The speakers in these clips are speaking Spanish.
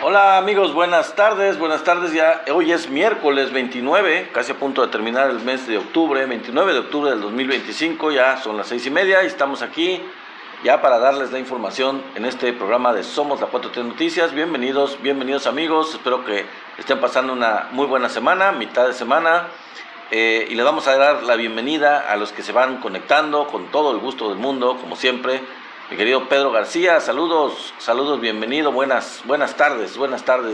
Hola amigos, buenas tardes, ya hoy es miércoles 29, casi a punto de terminar el mes de octubre, 29 de octubre del 2025, ya son las 6:30 y estamos aquí ya para darles la información en este programa de Somos la 4T Noticias. Bienvenidos amigos, espero que estén pasando una muy buena semana, mitad de semana, y les vamos a dar la bienvenida a los que se van conectando con todo el gusto del mundo, como siempre. Mi querido Pedro García, saludos, bienvenido, buenas tardes,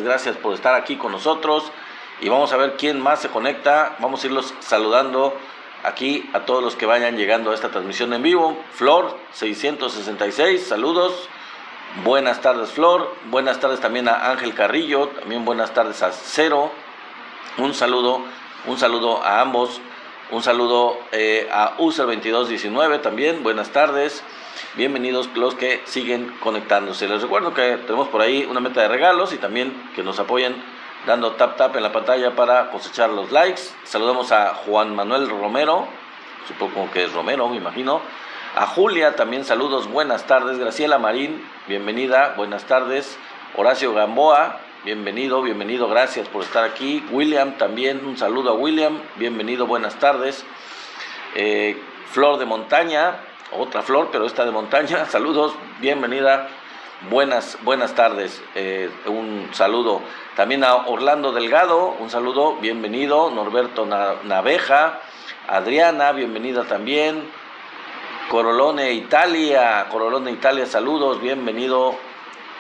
gracias por estar aquí con nosotros y vamos a ver quién más se conecta, vamos a irlos saludando aquí a todos los que vayan llegando a esta transmisión en vivo. Flor 666, saludos, buenas tardes Flor, buenas tardes también a Ángel Carrillo, también buenas tardes a Cero, un saludo a ambos, un saludo a User2219 también, buenas tardes. Bienvenidos los que siguen conectándose. Les recuerdo que tenemos por ahí una meta de regalos y también que nos apoyen dando tap en la pantalla para cosechar los likes. Saludamos a Juan Manuel Romero, supongo que es Romero, me imagino. A Julia también saludos, buenas tardes. Graciela Marín, bienvenida, buenas tardes. Horacio Gamboa, bienvenido, gracias por estar aquí. William también, un saludo a William, bienvenido, buenas tardes. Flor de Montaña, otra Flor, pero esta de montaña, saludos, bienvenida, buenas tardes, un saludo también a Orlando Delgado, un saludo, bienvenido. Norberto Naveja, Adriana, bienvenida también. Corolone Italia, saludos, bienvenido,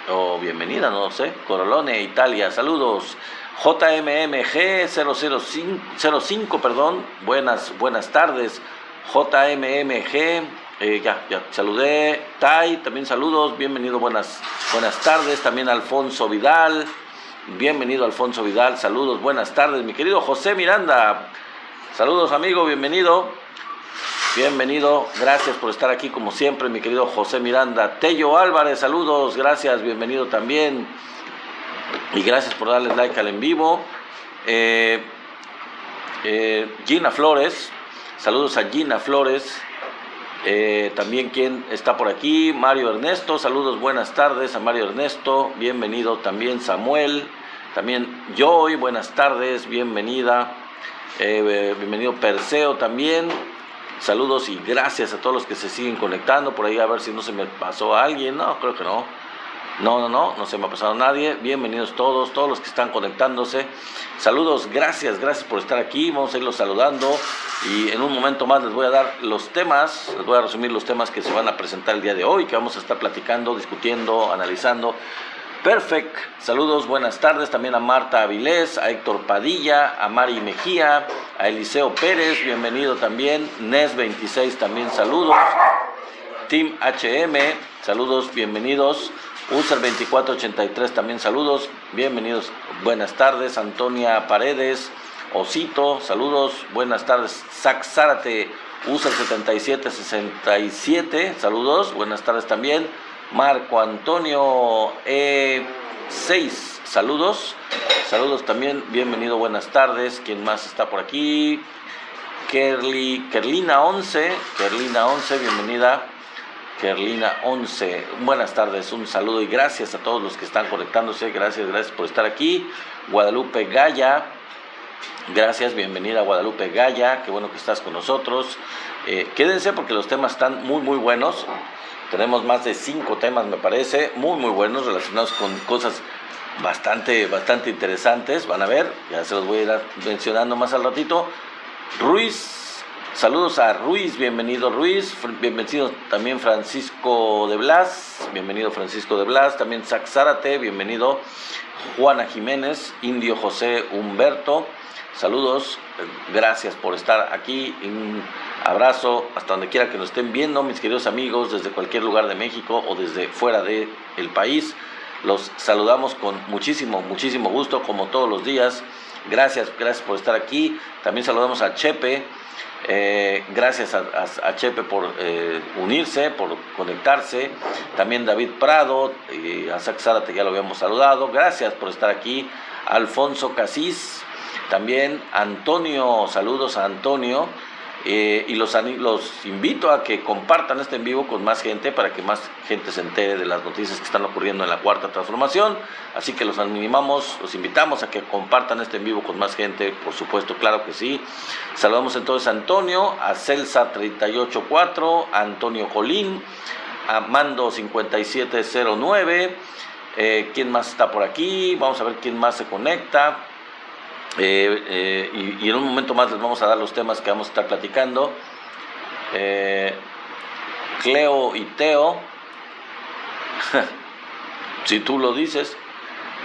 o bienvenida, no sé, Corolone Italia, saludos. JMMG 005, perdón, buenas tardes, JMMG. Ya saludé. Tai, también saludos, bienvenido, buenas tardes. También Alfonso Vidal, bienvenido Alfonso Vidal, saludos, buenas tardes. Mi querido José Miranda, saludos amigo, bienvenido, gracias por estar aquí como siempre, mi querido José Miranda. Tello Álvarez, saludos, gracias, bienvenido también. Y gracias por darles like al en vivo. Gina Flores, saludos a Gina Flores. También quien está por aquí, Mario Ernesto, saludos, buenas tardes a Mario Ernesto, bienvenido también Samuel, también Joy, buenas tardes, bienvenida, bienvenido Perseo también, saludos y gracias a todos los que se siguen conectando, por ahí a ver si no se me pasó a alguien, no, creo que no. No se me ha pasado a nadie. Bienvenidos todos los que están conectándose. Saludos, gracias por estar aquí. Vamos a irlos saludando y en un momento más les voy a dar los temas, les voy a resumir los temas que se van a presentar el día de hoy, que vamos a estar platicando, discutiendo, analizando. Perfect, saludos, buenas tardes también a Marta Avilés, a Héctor Padilla, a Mari Mejía, a Eliseo Pérez, bienvenido también. Nes26 también saludos. Team HM, saludos, bienvenidos. User 2483 también saludos, bienvenidos, buenas tardes. Antonia Paredes, Osito, saludos, buenas tardes. Zac Zárate, User 7767, saludos, buenas tardes también. Marco Antonio E6, saludos también, bienvenido, buenas tardes. ¿Quién más está por aquí? Kerlina 11, bienvenida. Kerlina 11, buenas tardes, un saludo y gracias a todos los que están conectándose, gracias por estar aquí. Guadalupe Gaya, gracias, bienvenida Guadalupe Gaya, qué bueno que estás con nosotros. Quédense porque los temas están muy buenos, tenemos más de 5 temas me parece, muy buenos, relacionados con cosas bastante interesantes, van a ver, ya se los voy a ir mencionando más al ratito. Ruiz, saludos a Ruiz, bienvenido Ruiz, bienvenido también Francisco de Blas, también Zac Zárate, bienvenido. Juana Jiménez, Indio José Humberto, saludos, gracias por estar aquí, un abrazo hasta donde quiera que nos estén viendo, mis queridos amigos, desde cualquier lugar de México o desde fuera del país, los saludamos con muchísimo gusto, como todos los días. Gracias por estar aquí. También saludamos a Chepe. Gracias a Chepe por unirse, por conectarse. También David Prado, a Zac Zárate ya lo habíamos saludado. Gracias por estar aquí. Alfonso Casís, también Antonio, saludos a Antonio. y los invito a que compartan este en vivo con más gente para que más gente se entere de las noticias que están ocurriendo en la Cuarta Transformación. Así que los invitamos a que compartan este en vivo con más gente, por supuesto, claro que sí. Saludamos entonces a Antonio, a Celsa 384, a Antonio Jolín, a Mando 5709. ¿Quién más está por aquí? Vamos a ver quién más se conecta. Y en un momento más les vamos a dar los temas que vamos a estar platicando. Cleo y Teo, si tú lo dices,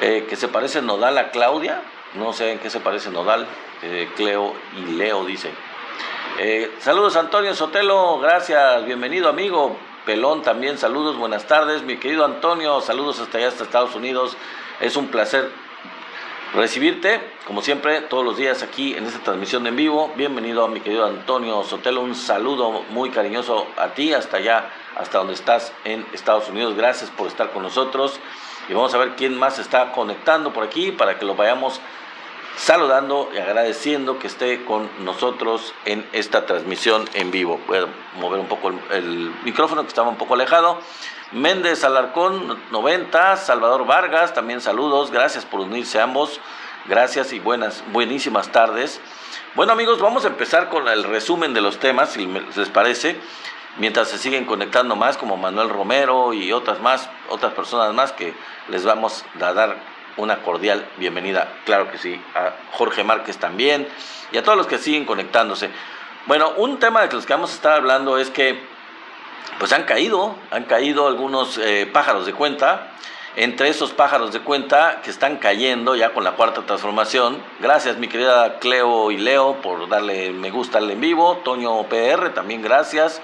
que se parece Nodal a Claudia. No sé en qué se parece Nodal. Cleo y Leo dice. Saludos Antonio Sotelo, gracias, bienvenido amigo. Pelón también, saludos, buenas tardes, mi querido Antonio, saludos hasta allá, hasta Estados Unidos. Es un placer recibirte, como siempre, todos los días aquí en esta transmisión en vivo. Bienvenido a mi querido Antonio Sotelo, un saludo muy cariñoso a ti, hasta allá, hasta donde estás en Estados Unidos. Gracias por estar con nosotros. Y vamos a ver quién más está conectando por aquí para que lo vayamos saludando y agradeciendo que esté con nosotros en esta transmisión en vivo. Voy a mover un poco el micrófono que estaba un poco alejado. Méndez Alarcón 90, Salvador Vargas, también saludos, gracias por unirse ambos, gracias y buenísimas tardes. Bueno amigos, vamos a empezar con el resumen de los temas, si les parece, mientras se siguen conectando más, como Manuel Romero y otras personas más, que les vamos a dar una cordial bienvenida, claro que sí, a Jorge Márquez también, y a todos los que siguen conectándose. Bueno, un tema de los que vamos a estar hablando es que pues han caído algunos pájaros de cuenta. Entre esos pájaros de cuenta que están cayendo ya con la Cuarta Transformación. Gracias mi querida Cleo y Leo por darle me gusta al en vivo. Toño PR también gracias.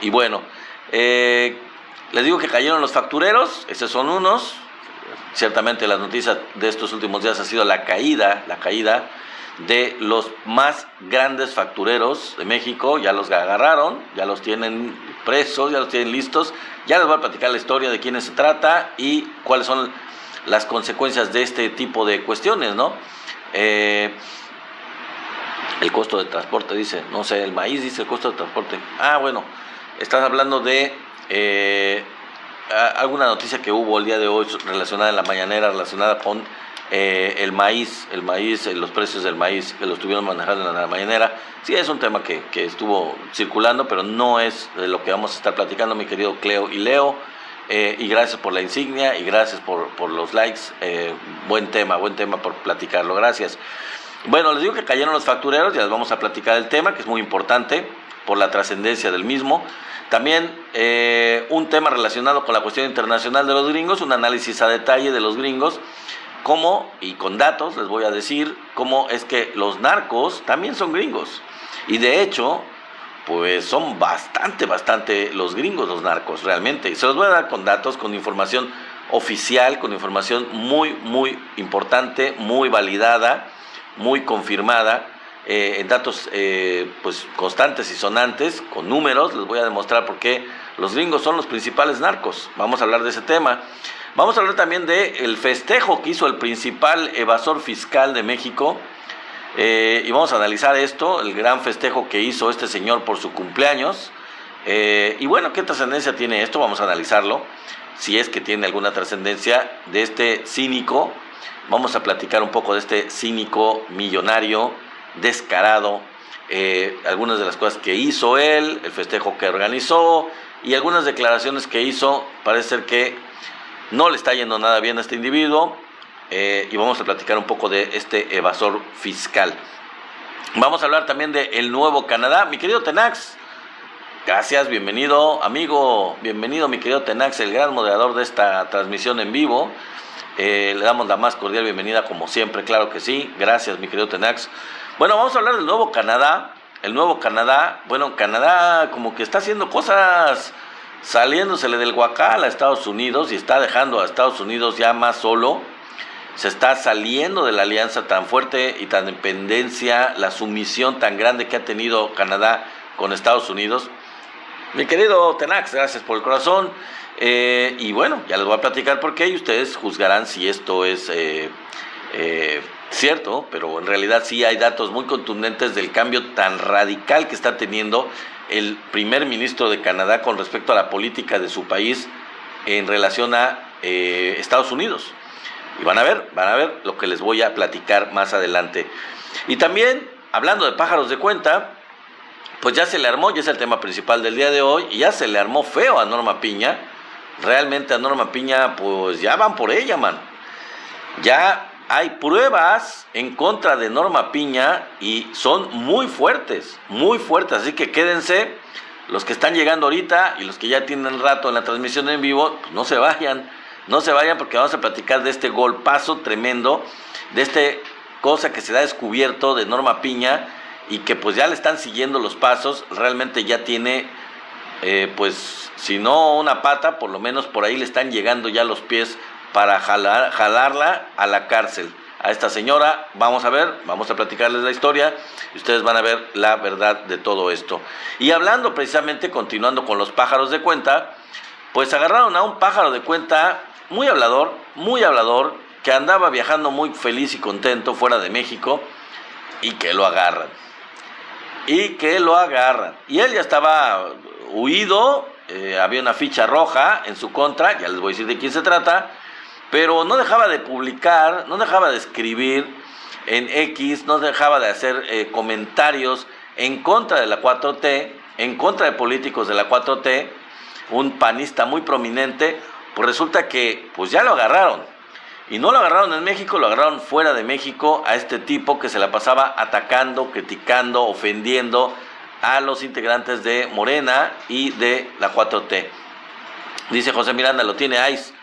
Y bueno, les digo que cayeron los factureros, esos son unos. Ciertamente las noticias de estos últimos días ha sido la caída de los más grandes factureros de México. Ya los agarraron, ya los tienen presos, ya los tienen listos. Ya les voy a platicar la historia de quiénes se trata y cuáles son las consecuencias de este tipo de cuestiones, ¿no? El costo de transporte, dice, no sé, el maíz dice el costo de transporte. Bueno, estás hablando de alguna noticia que hubo el día de hoy relacionada en la mañanera, relacionada con el maíz, los precios del maíz que lo estuvieron manejando en la mañanera. Sí, es un tema que estuvo circulando, pero no es de lo que vamos a estar platicando, mi querido Cleo y Leo. Y gracias por la insignia y gracias por los likes. Buen tema por platicarlo, gracias. Bueno, les digo que cayeron los factureros, ya les vamos a platicar el tema, que es muy importante por la trascendencia del mismo. También un tema relacionado con la cuestión internacional de los gringos, un análisis a detalle de los gringos, cómo, y con datos les voy a decir, cómo es que los narcos también son gringos. Y de hecho, pues son bastante los gringos, los narcos, realmente. Y se los voy a dar con datos, con información oficial, con información muy importante, muy validada, muy confirmada, en datos pues constantes y sonantes, con números. Les voy a demostrar por qué los gringos son los principales narcos. Vamos a hablar de ese tema. Vamos a hablar también del festejo que hizo el principal evasor fiscal de México. Y vamos a analizar esto, el gran festejo que hizo este señor por su cumpleaños. Y bueno, ¿qué trascendencia tiene esto? Vamos a analizarlo, si es que tiene alguna trascendencia de este cínico. Vamos a platicar un poco de este cínico millonario, descarado, algunas de las cosas que hizo él, el festejo que organizó y algunas declaraciones que hizo. Parece ser que no le está yendo nada bien a este individuo. Y vamos a platicar un poco de este evasor fiscal. Vamos a hablar también de el nuevo Canadá. Mi querido Tenax, gracias, bienvenido amigo, bienvenido mi querido Tenax, el gran moderador de esta transmisión en vivo. Le damos la más cordial bienvenida como siempre, claro que sí. Gracias mi querido Tenax. Bueno, vamos a hablar del nuevo Canadá. El nuevo Canadá, bueno, Canadá como que está haciendo cosas, saliéndosele del guacal a Estados Unidos y está dejando a Estados Unidos ya más solo. Se está saliendo de la alianza tan fuerte y tan dependencia, la sumisión tan grande que ha tenido Canadá con Estados Unidos. Mi querido Tenax, gracias por el corazón. Y bueno, ya les voy a platicar por qué y ustedes juzgarán si esto es cierto, pero en realidad sí hay datos muy contundentes del cambio tan radical que está teniendo el primer ministro de Canadá con respecto a la política de su país en relación a Estados Unidos. Y van a ver lo que les voy a platicar más adelante. Y también, hablando de pájaros de cuenta, pues ya se le armó, ya es el tema principal del día de hoy, y ya se le armó feo a Norma Piña. Realmente a Norma Piña, pues ya van por ella, mano. Ya hay pruebas en contra de Norma Piña y son muy fuertes, así que quédense, los que están llegando ahorita y los que ya tienen rato en la transmisión en vivo, pues no se vayan porque vamos a platicar de este golpazo tremendo, de este cosa que se da descubierto de Norma Piña y que pues ya le están siguiendo los pasos, realmente ya tiene, pues si no una pata, por lo menos por ahí le están llegando ya los pies para jalarla a la cárcel. A esta señora, vamos a platicarles la historia y ustedes van a ver la verdad de todo esto. Y hablando precisamente, continuando con los pájaros de cuenta, pues agarraron a un pájaro de cuenta muy hablador, que andaba viajando muy feliz y contento fuera de México y que lo agarran. Y él ya estaba huido, había una ficha roja en su contra, ya les voy a decir de quién se trata, pero no dejaba de publicar, no dejaba de escribir en X, no dejaba de hacer comentarios en contra de la 4T, en contra de políticos de la 4T, un panista muy prominente. Pues resulta que pues ya lo agarraron, y no lo agarraron en México, lo agarraron fuera de México a este tipo que se la pasaba atacando, criticando, ofendiendo a los integrantes de Morena y de la 4T. Dice José Miranda, lo tiene ICE.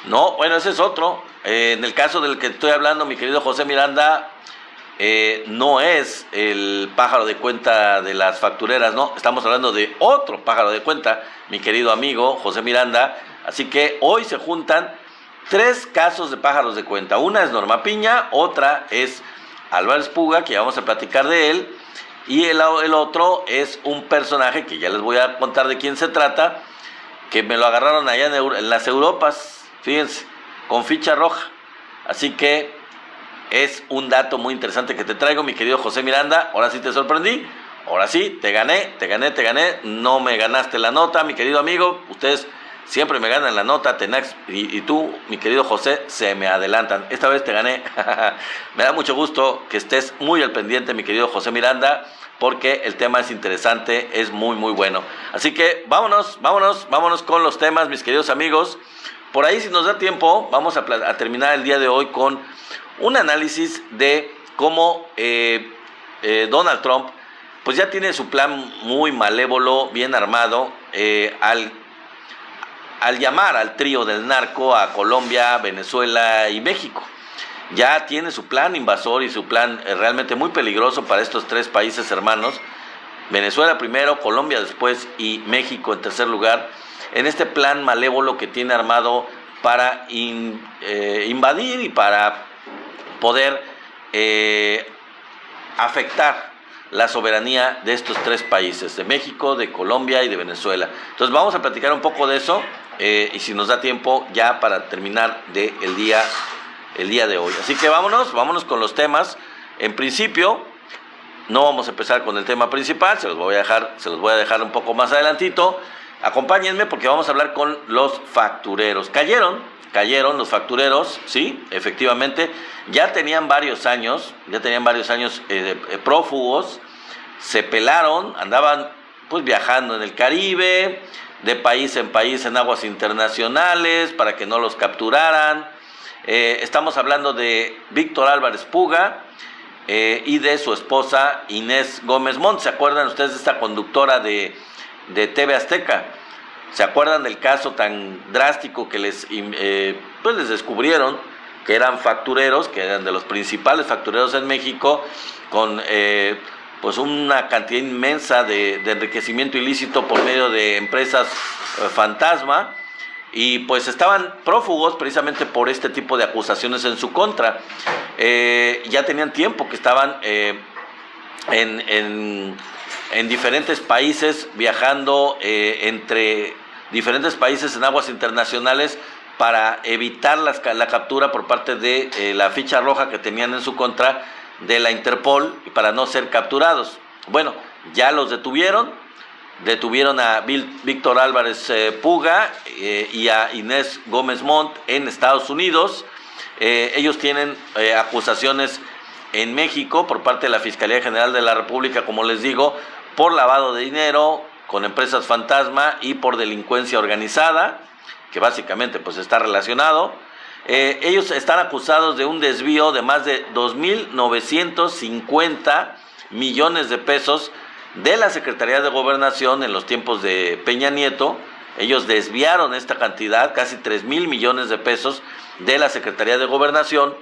No, bueno, ese es otro. En el caso del que estoy hablando, mi querido José Miranda, no es el pájaro de cuenta de las factureras, no, estamos hablando de otro pájaro de cuenta, mi querido amigo José Miranda. Así que hoy se juntan 3 casos de pájaros de cuenta. Una es Norma Piña, otra es Álvarez Puga, que ya vamos a platicar de él, y el otro es un personaje que ya les voy a contar de quién se trata, que me lo agarraron allá en las Europas, fíjense, con ficha roja. Así que es un dato muy interesante que te traigo, mi querido José Miranda. Ahora sí te sorprendí, ahora sí, te gané. No me ganaste la nota, mi querido amigo. Ustedes siempre me ganan la nota, Tenax, y tú, mi querido José, se me adelantan. Esta vez te gané. Me da mucho gusto que estés muy al pendiente, mi querido José Miranda, porque el tema es interesante, es muy, muy bueno. Así que vámonos con los temas, mis queridos amigos. Por ahí, si nos da tiempo, vamos a terminar el día de hoy con un análisis de cómo Donald Trump pues ya tiene su plan muy malévolo, bien armado, al llamar al trío del narco a Colombia, Venezuela y México. Ya tiene su plan invasor y su plan realmente muy peligroso para estos 3 países hermanos. Venezuela primero, Colombia después y México en tercer lugar. En este plan malévolo que tiene armado para invadir y para poder afectar la soberanía de estos 3 países, de México, de Colombia y de Venezuela. Entonces vamos a platicar un poco de eso, y si nos da tiempo ya para terminar el día de hoy. Así que vámonos con los temas. En principio, no vamos a empezar con el tema principal, se los voy a dejar un poco más adelantito. Acompáñenme porque vamos a hablar con los factureros. Cayeron los factureros, sí, efectivamente, ya tenían varios años prófugos, se pelaron, andaban pues viajando en el Caribe, de país en país en aguas internacionales para que no los capturaran. Estamos hablando de Víctor Álvarez Puga y de su esposa Inés Gómez Montt. ¿Se acuerdan ustedes de esta conductora de TV Azteca? ¿Se acuerdan del caso tan drástico que les descubrieron que eran factureros, que eran de los principales factureros en México, con pues una cantidad inmensa de enriquecimiento ilícito por medio de empresas fantasma? Y pues estaban prófugos precisamente por este tipo de acusaciones en su contra. Ya tenían tiempo que estaban en diferentes países, viajando entre diferentes países en aguas internacionales para evitar la captura por parte de la ficha roja que tenían en su contra de la Interpol y para no ser capturados. Bueno, ya los detuvieron a Víctor Álvarez Puga y a Inés Gómez Montt en Estados Unidos. Ellos tienen acusaciones en México por parte de la Fiscalía General de la República, como les digo, por lavado de dinero con empresas fantasma y por delincuencia organizada, que básicamente pues está relacionado. Ellos están acusados de un desvío de más de 2.950 millones de pesos de la Secretaría de Gobernación en los tiempos de Peña Nieto. Ellos desviaron esta cantidad, casi 3,000 millones de pesos de la Secretaría de Gobernación.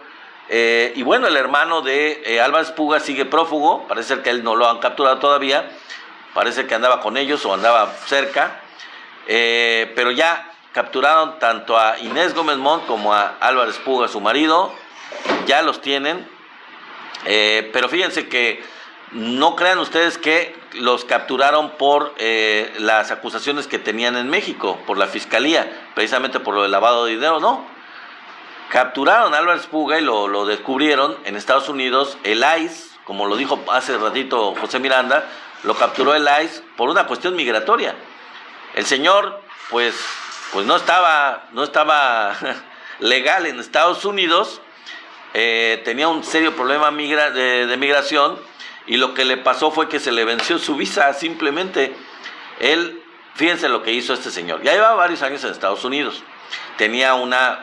Y bueno, el hermano de Álvarez Puga sigue prófugo, parece que él no lo han capturado todavía, parece que andaba con ellos o andaba cerca, pero ya capturaron tanto a Inés Gómez Montt como a Álvarez Puga, su marido, ya los tienen, pero fíjense que no crean ustedes que los capturaron por las acusaciones que tenían en México, por la Fiscalía, precisamente por lo del lavado de dinero, no. Capturaron a Álvarez Puga y lo descubrieron en Estados Unidos, el ICE, como lo dijo hace ratito José Miranda, lo capturó el ICE por una cuestión migratoria. El señor, pues no estaba legal en Estados Unidos, tenía un serio problema de migración, y lo que le pasó fue que se le venció su visa, simplemente. Fíjense lo que hizo este señor. Ya llevaba varios años en Estados Unidos. Tenía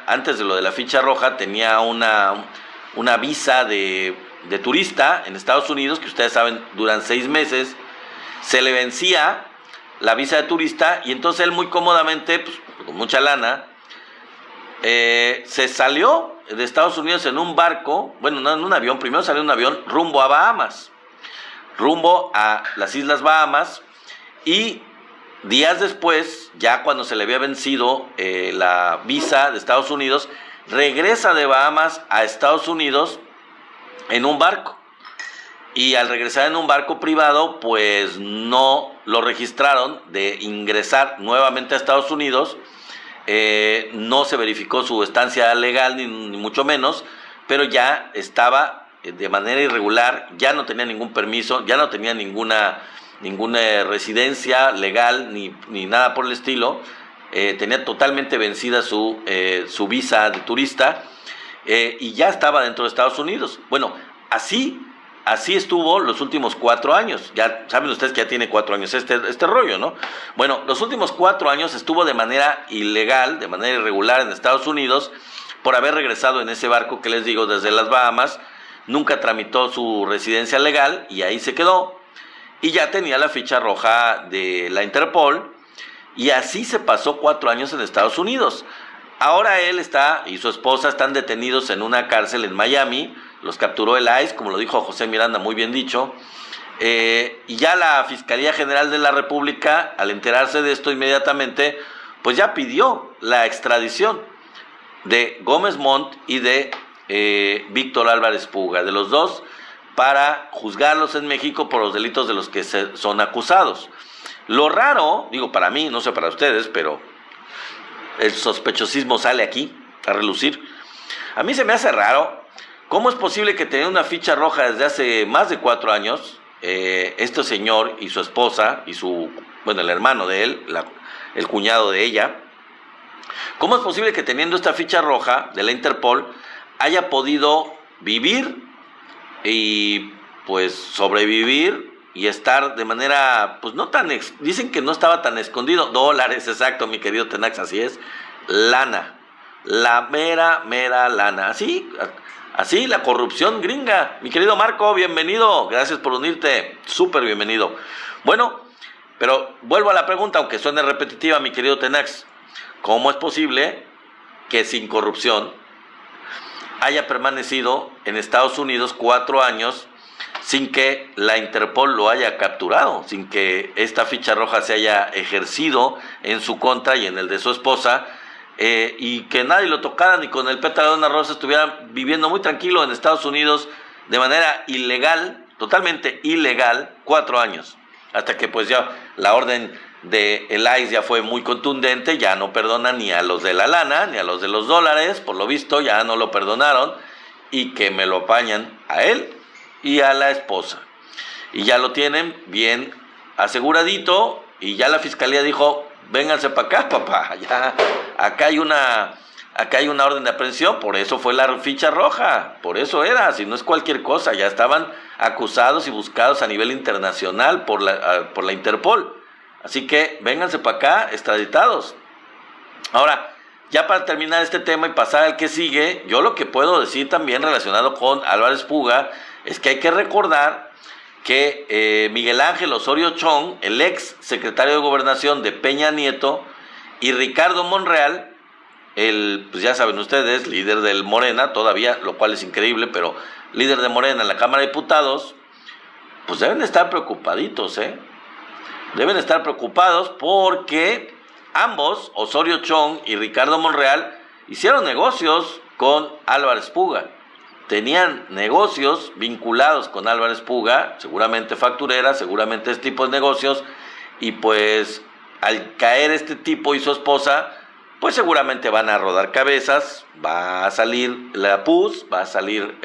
antes de lo de la ficha roja, tenía una visa de turista en Estados Unidos, que ustedes saben, duran 6 meses. Se le vencía la visa de turista y entonces él muy cómodamente, pues, con mucha lana, se salió de Estados Unidos en un barco, bueno, no en un avión, primero salió en un avión rumbo a Bahamas, rumbo a las Islas Bahamas, y días después, ya cuando se le había vencido la visa de Estados Unidos, regresa de Bahamas a Estados Unidos en un barco. Y al regresar en un barco privado, pues no lo registraron de ingresar nuevamente a Estados Unidos. No se verificó su estancia legal, ni mucho menos, pero ya estaba de manera irregular, ya no tenía ningún permiso, ya no tenía ninguna residencia legal ni nada por el estilo. Tenía totalmente vencida su visa de turista, y ya estaba dentro de Estados Unidos. Bueno, así estuvo los últimos 4 años. Ya saben ustedes que ya tiene 4 años este rollo, ¿no? Bueno, los últimos 4 años estuvo de manera ilegal, de manera irregular en Estados Unidos, por haber regresado en ese barco que les digo desde las Bahamas. Nunca tramitó su residencia legal y ahí se quedó. Y ya tenía la ficha roja de la Interpol, y así se pasó 4 años en Estados Unidos. Ahora él y su esposa están detenidos en una cárcel en Miami. Los capturó el ICE, como lo dijo José Miranda, muy bien dicho. Y ya la Fiscalía General de la República, al enterarse de esto inmediatamente, pues ya pidió la extradición de Gómez Montt y de Víctor Álvarez Puga, de los dos, para juzgarlos en México por los delitos de los que son acusados. Lo raro, digo para mí, no sé para ustedes, pero el sospechosismo sale aquí a relucir. A mí se me hace raro, ¿cómo es posible que teniendo una ficha roja desde hace más de 4 años, este señor y su esposa, y el hermano de él, el cuñado de ella, cómo es posible que teniendo esta ficha roja de la Interpol haya podido vivir y pues sobrevivir y estar de manera, pues no tan, dicen que no estaba tan escondido, dólares, exacto, mi querido Tenax, así es, lana, la mera lana, así la corrupción gringa. Mi querido Marco, bienvenido, gracias por unirte, súper bienvenido. Bueno, pero vuelvo a la pregunta, aunque suene repetitiva, mi querido Tenax, ¿cómo es posible que sin corrupción haya permanecido en Estados Unidos 4 años sin que la Interpol lo haya capturado, sin que esta ficha roja se haya ejercido en su contra y en el de su esposa, y que nadie lo tocara, ni con el pétalo de una rosa, estuviera viviendo muy tranquilo en Estados Unidos de manera ilegal, totalmente ilegal, 4 años, hasta que pues ya la orden de el ICE ya fue muy contundente, ya no perdona ni a los de la lana, ni a los de los dólares, por lo visto ya no lo perdonaron, y que me lo apañan a él y a la esposa. Y ya lo tienen bien aseguradito, y ya la fiscalía dijo, vénganse para acá, papá, ya, acá hay una orden de aprehensión, por eso fue la ficha roja, por eso era, si no es cualquier cosa, ya estaban acusados y buscados a nivel internacional por la Interpol. Así que vénganse para acá, extraditados. Ahora, ya para terminar este tema y pasar al que sigue, yo lo que puedo decir también relacionado con Álvarez Puga es que hay que recordar que Miguel Ángel Osorio Chong, el ex secretario de Gobernación de Peña Nieto, y Ricardo Monreal, pues ya saben ustedes, líder del Morena todavía, lo cual es increíble, pero líder de Morena en la Cámara de Diputados, pues deben estar preocupaditos, Deben estar preocupados porque ambos, Osorio Chong y Ricardo Monreal, hicieron negocios con Álvarez Puga. Tenían negocios vinculados con Álvarez Puga, seguramente factureras, seguramente este tipo de negocios, y pues al caer este tipo y su esposa, pues seguramente van a rodar cabezas, va a salir la pus, va a salir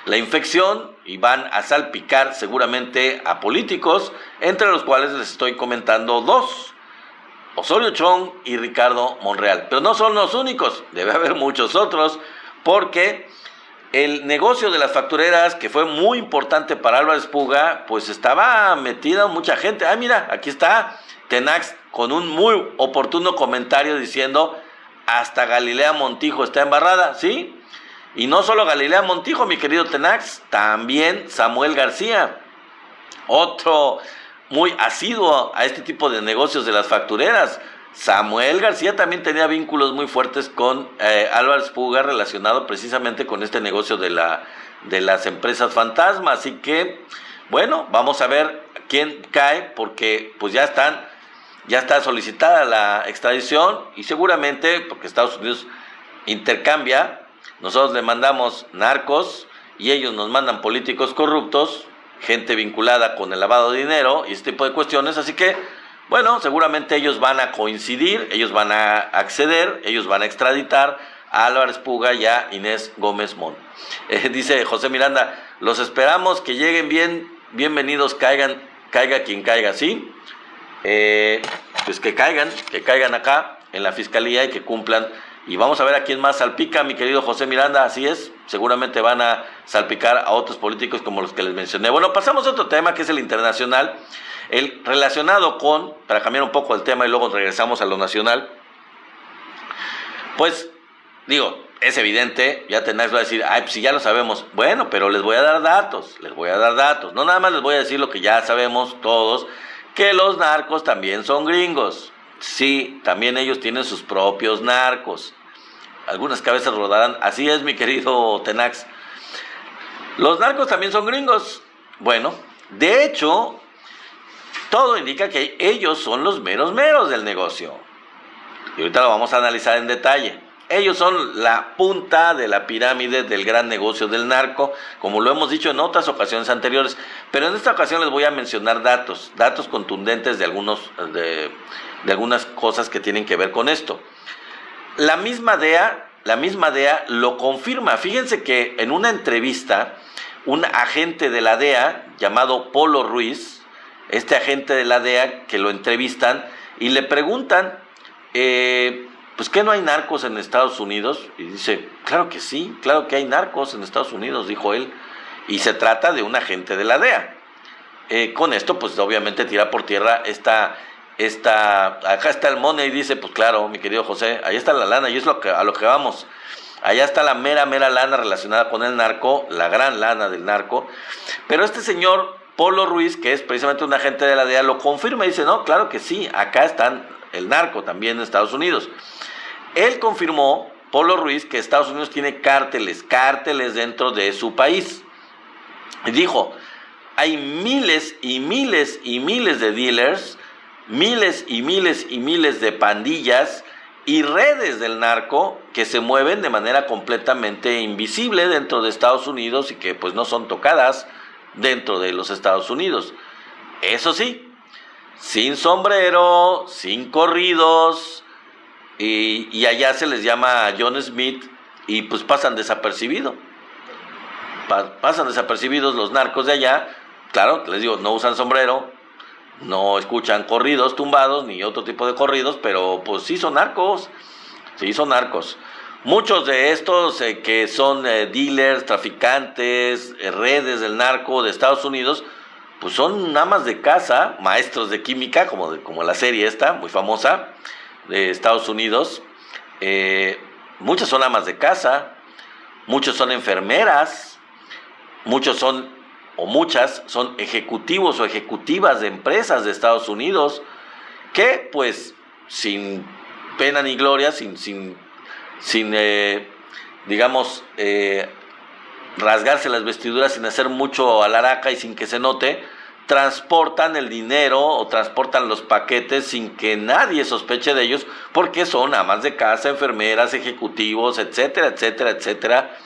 la infección y van a salpicar seguramente a políticos, entre los cuales les estoy comentando dos, Osorio Chong y Ricardo Monreal. Pero no son los únicos, debe haber muchos otros, porque el negocio de las factureras, que fue muy importante para Álvarez Puga, pues estaba metida mucha gente. Ah, mira, aquí está Tenax con un muy oportuno comentario diciendo, hasta Galilea Montijo está embarrada, ¿sí? Y no solo Galilea Montijo, mi querido Tenax, también Samuel García, otro muy asiduo a este tipo de negocios de las factureras. Samuel García también tenía vínculos muy fuertes con Álvarez Puga, relacionado precisamente con este negocio de las empresas fantasma. Así que, bueno, vamos a ver quién cae, porque pues ya está solicitada la extradición, y seguramente, porque Estados Unidos intercambia, nosotros le mandamos narcos y ellos nos mandan políticos corruptos, gente vinculada con el lavado de dinero y este tipo de cuestiones. Así que, bueno, seguramente ellos van a coincidir, ellos van a acceder, ellos van a extraditar a Álvarez Puga y a Inés Gómez Mont. Dice José Miranda, los esperamos, que lleguen bien, bienvenidos, caiga quien caiga, ¿sí? Pues que caigan acá en la fiscalía y que cumplan. Y vamos a ver a quién más salpica, mi querido José Miranda. Así es, seguramente van a salpicar a otros políticos como los que les mencioné. Bueno, pasamos a otro tema, que es el internacional, el relacionado con, para cambiar un poco el tema y luego regresamos a lo nacional. Pues, digo, es evidente, ya Tenax va a decir, ay, pues si ya lo sabemos. Bueno, pero les voy a dar datos. No nada más les voy a decir lo que ya sabemos todos, que los narcos también son gringos. Sí, también ellos tienen sus propios narcos. Algunas cabezas rodarán. Así es, mi querido Tenax. Los narcos también son gringos. Bueno, de hecho, todo indica que ellos son los meros del negocio. Y ahorita lo vamos a analizar en detalle. Ellos son la punta de la pirámide del gran negocio del narco, como lo hemos dicho en otras ocasiones anteriores. Pero en esta ocasión les voy a mencionar datos contundentes de algunas cosas que tienen que ver con esto. La misma DEA lo confirma. Fíjense que en una entrevista, un agente de la DEA llamado Polo Ruiz, este agente de la DEA que lo entrevistan y le preguntan, pues ¿qué no hay narcos en Estados Unidos? Y dice, claro que sí, claro que hay narcos en Estados Unidos, dijo él. Y se trata de un agente de la DEA. Con esto, pues obviamente tira por tierra acá está el money, y dice, pues claro, mi querido José, ahí está la lana, y es a lo que vamos. Allá está la mera lana relacionada con el narco, la gran lana del narco. Pero este señor Polo Ruiz, que es precisamente un agente de la DEA, lo confirma y dice, no, claro que sí, acá está el narco también en Estados Unidos. Él confirmó, Polo Ruiz, que Estados Unidos tiene cárteles dentro de su país. Y dijo, hay miles y miles y miles de dealers, miles y miles y miles de pandillas y redes del narco que se mueven de manera completamente invisible dentro de Estados Unidos y que pues no son tocadas dentro de los Estados Unidos. Eso sí, sin sombrero, sin corridos, y allá se les llama John Smith, y pues pasan desapercibidos. Pasan desapercibidos los narcos de allá. Claro, les digo, no usan sombrero, no escuchan corridos tumbados, ni otro tipo de corridos, pero pues sí son narcos, sí son narcos. Muchos de estos que son dealers, traficantes, redes del narco de Estados Unidos, pues son amas de casa, maestros de química, como la serie esta, muy famosa, de Estados Unidos. Muchos son amas de casa, muchos son enfermeras, muchos son, o muchas, son ejecutivos o ejecutivas de empresas de Estados Unidos, que pues sin pena ni gloria, sin digamos, rasgarse las vestiduras, sin hacer mucho alaraca y sin que se note, transportan el dinero o transportan los paquetes sin que nadie sospeche de ellos, porque son amas de casa, enfermeras, ejecutivos, etcétera, etcétera, etcétera.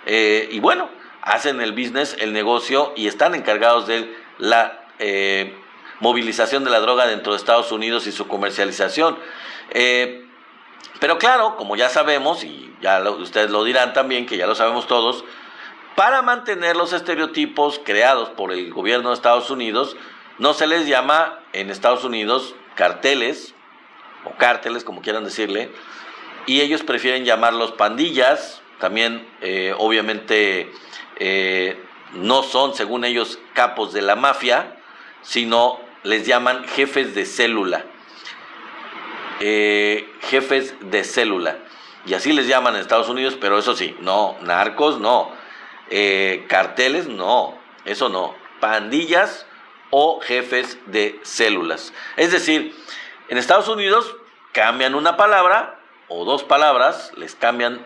Y bueno, hacen el business, el negocio, y están encargados de la movilización de la droga dentro de Estados Unidos y su comercialización. Pero claro, como ya sabemos, y ustedes lo dirán también, que ya lo sabemos todos, para mantener los estereotipos creados por el gobierno de Estados Unidos, no se les llama en Estados Unidos carteles, o cárteles, como quieran decirle, y ellos prefieren llamarlos pandillas. También, obviamente, no son, según ellos, capos de la mafia, sino les llaman jefes de célula. Jefes de célula, y así les llaman en Estados Unidos, pero eso sí, no, narcos no, carteles no, eso no, pandillas o jefes de células. Es decir, en Estados Unidos cambian una palabra o dos palabras, les cambian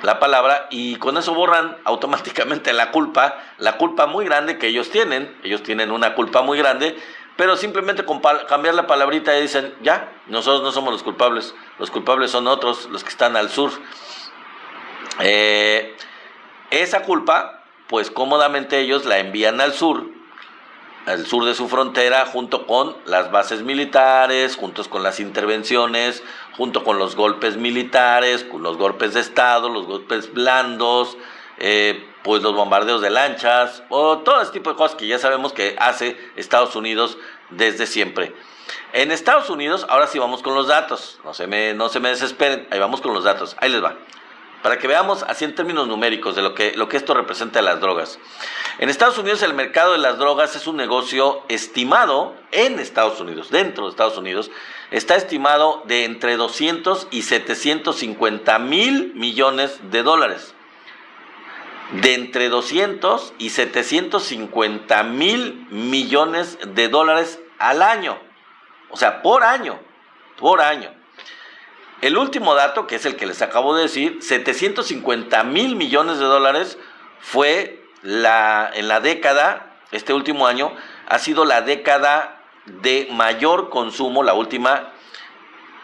la palabra, y con eso borran automáticamente la culpa muy grande que ellos tienen una culpa muy grande. Pero simplemente con cambiar la palabrita y dicen, ya, nosotros no somos los culpables son otros, los que están al sur. Esa culpa, pues cómodamente ellos la envían al sur de su frontera, junto con las bases militares, juntos con las intervenciones, junto con los golpes militares, con los golpes de Estado, los golpes blandos, pues los bombardeos de lanchas, o todo ese tipo de cosas que ya sabemos que hace Estados Unidos desde siempre. En Estados Unidos, ahora sí vamos con los datos, no se me desesperen, ahí vamos con los datos, ahí les va, para que veamos así en términos numéricos de lo que esto representa de las drogas. En Estados Unidos el mercado de las drogas es un negocio estimado en Estados Unidos, dentro de Estados Unidos, está estimado de entre 200 y 750 mil millones de dólares. De entre 200 y 750 mil millones de dólares al año. O sea, por año. El último dato, que es el que les acabo de decir, 750 mil millones de dólares fue en la década, este último año, ha sido la década de mayor consumo, la última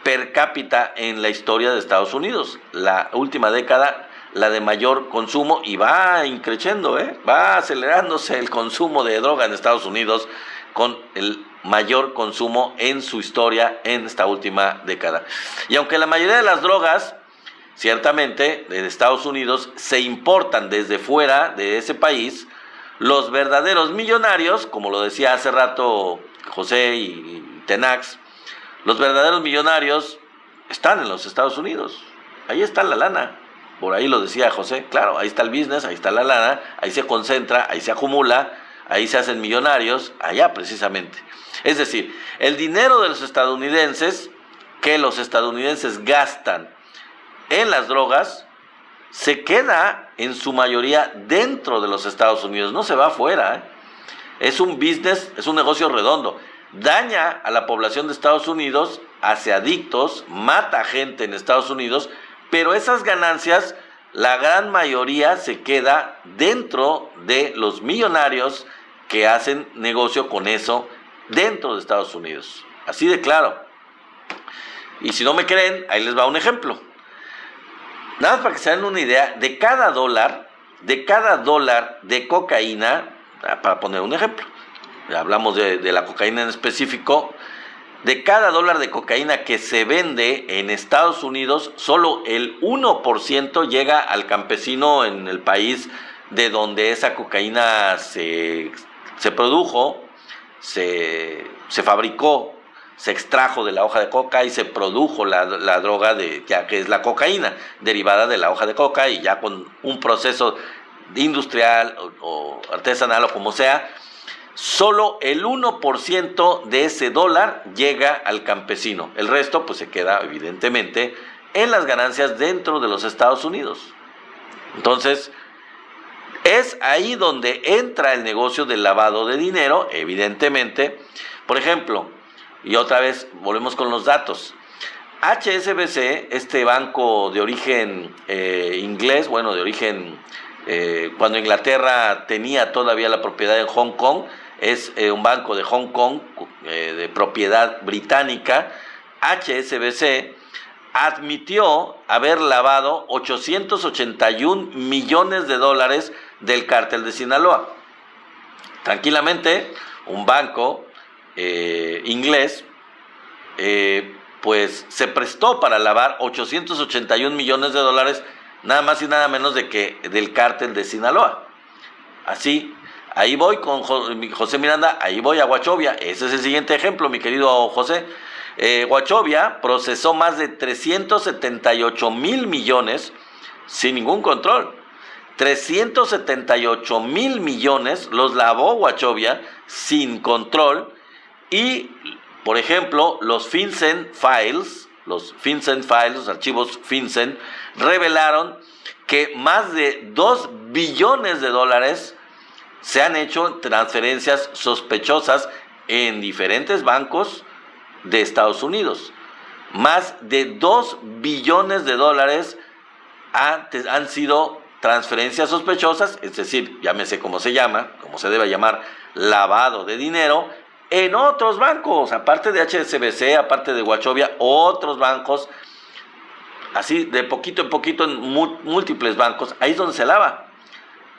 per cápita en la historia de Estados Unidos. La última década, la de mayor consumo, y va increciendo, va acelerándose el consumo de droga en Estados Unidos, con el mayor consumo en su historia en esta última década. Y aunque la mayoría de las drogas, ciertamente, de Estados Unidos, se importan desde fuera de ese país, los verdaderos millonarios, como lo decía hace rato José y Tenax, los verdaderos millonarios están en los Estados Unidos. Ahí está la lana. Por ahí lo decía José, claro, ahí está el business, ahí está la lana, ahí se concentra, ahí se acumula, ahí se hacen millonarios, allá precisamente. Es decir, el dinero de los estadounidenses, que los estadounidenses gastan en las drogas, se queda en su mayoría dentro de los Estados Unidos, no se va afuera. Es un business, es un negocio redondo. Daña a la población de Estados Unidos, hace adictos, mata gente en Estados Unidos, pero esas ganancias, la gran mayoría se queda dentro de los millonarios que hacen negocio con eso dentro de Estados Unidos. Así de claro. Y si no me creen, ahí les va un ejemplo. Nada más para que se den una idea, de cada dólar de cocaína, para poner un ejemplo, hablamos de la cocaína en específico, de cada dólar de cocaína que se vende en Estados Unidos, solo el 1% llega al campesino en el país de donde esa cocaína se produjo, se fabricó, se extrajo de la hoja de coca y se produjo la droga ya que es la cocaína, derivada de la hoja de coca, y ya con un proceso industrial o artesanal o como sea, solo el 1% de ese dólar llega al campesino. El resto pues se queda evidentemente en las ganancias dentro de los Estados Unidos. Entonces, es ahí donde entra el negocio del lavado de dinero, evidentemente. Por ejemplo, y otra vez volvemos con los datos. HSBC, este banco de origen inglés, bueno, de origen, cuando Inglaterra tenía todavía la propiedad en Hong Kong, es un banco de Hong Kong, de propiedad británica. HSBC admitió haber lavado 881 millones de dólares del cártel de Sinaloa. Tranquilamente, un banco inglés pues se prestó para lavar 881 millones de dólares, nada más y nada menos del cártel de Sinaloa. Así, ahí voy con José Miranda, ahí voy a Wachovia. Ese es el siguiente ejemplo, mi querido José. Wachovia procesó más de 378 mil millones sin ningún control. 378 mil millones los lavó Wachovia sin control. Y, por ejemplo, los FinCEN Files, los archivos FinCEN, revelaron que más de 2 billones de dólares se han hecho transferencias sospechosas en diferentes bancos de Estados Unidos. Más de 2 billones de dólares han sido transferencias sospechosas, es decir, llámese como se llama, como se debe llamar, lavado de dinero, en otros bancos, aparte de HSBC, aparte de Wachovia, otros bancos, así de poquito en poquito en múltiples bancos. Ahí es donde se lava,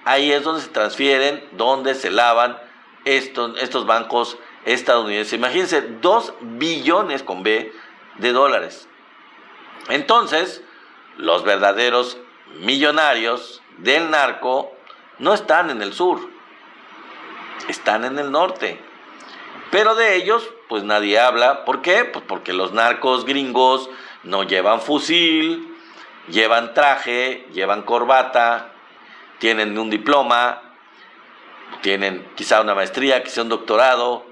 ahí es donde se transfieren, donde se lavan estos bancos estadounidenses. Imagínense, 2 billones con B de dólares. Entonces, los verdaderos millonarios del narco no están en el sur, están en el norte. Pero de ellos, pues nadie habla. ¿Por qué? Pues porque los narcos gringos no llevan fusil, llevan traje, llevan corbata, tienen un diploma, tienen quizá una maestría, quizá un doctorado,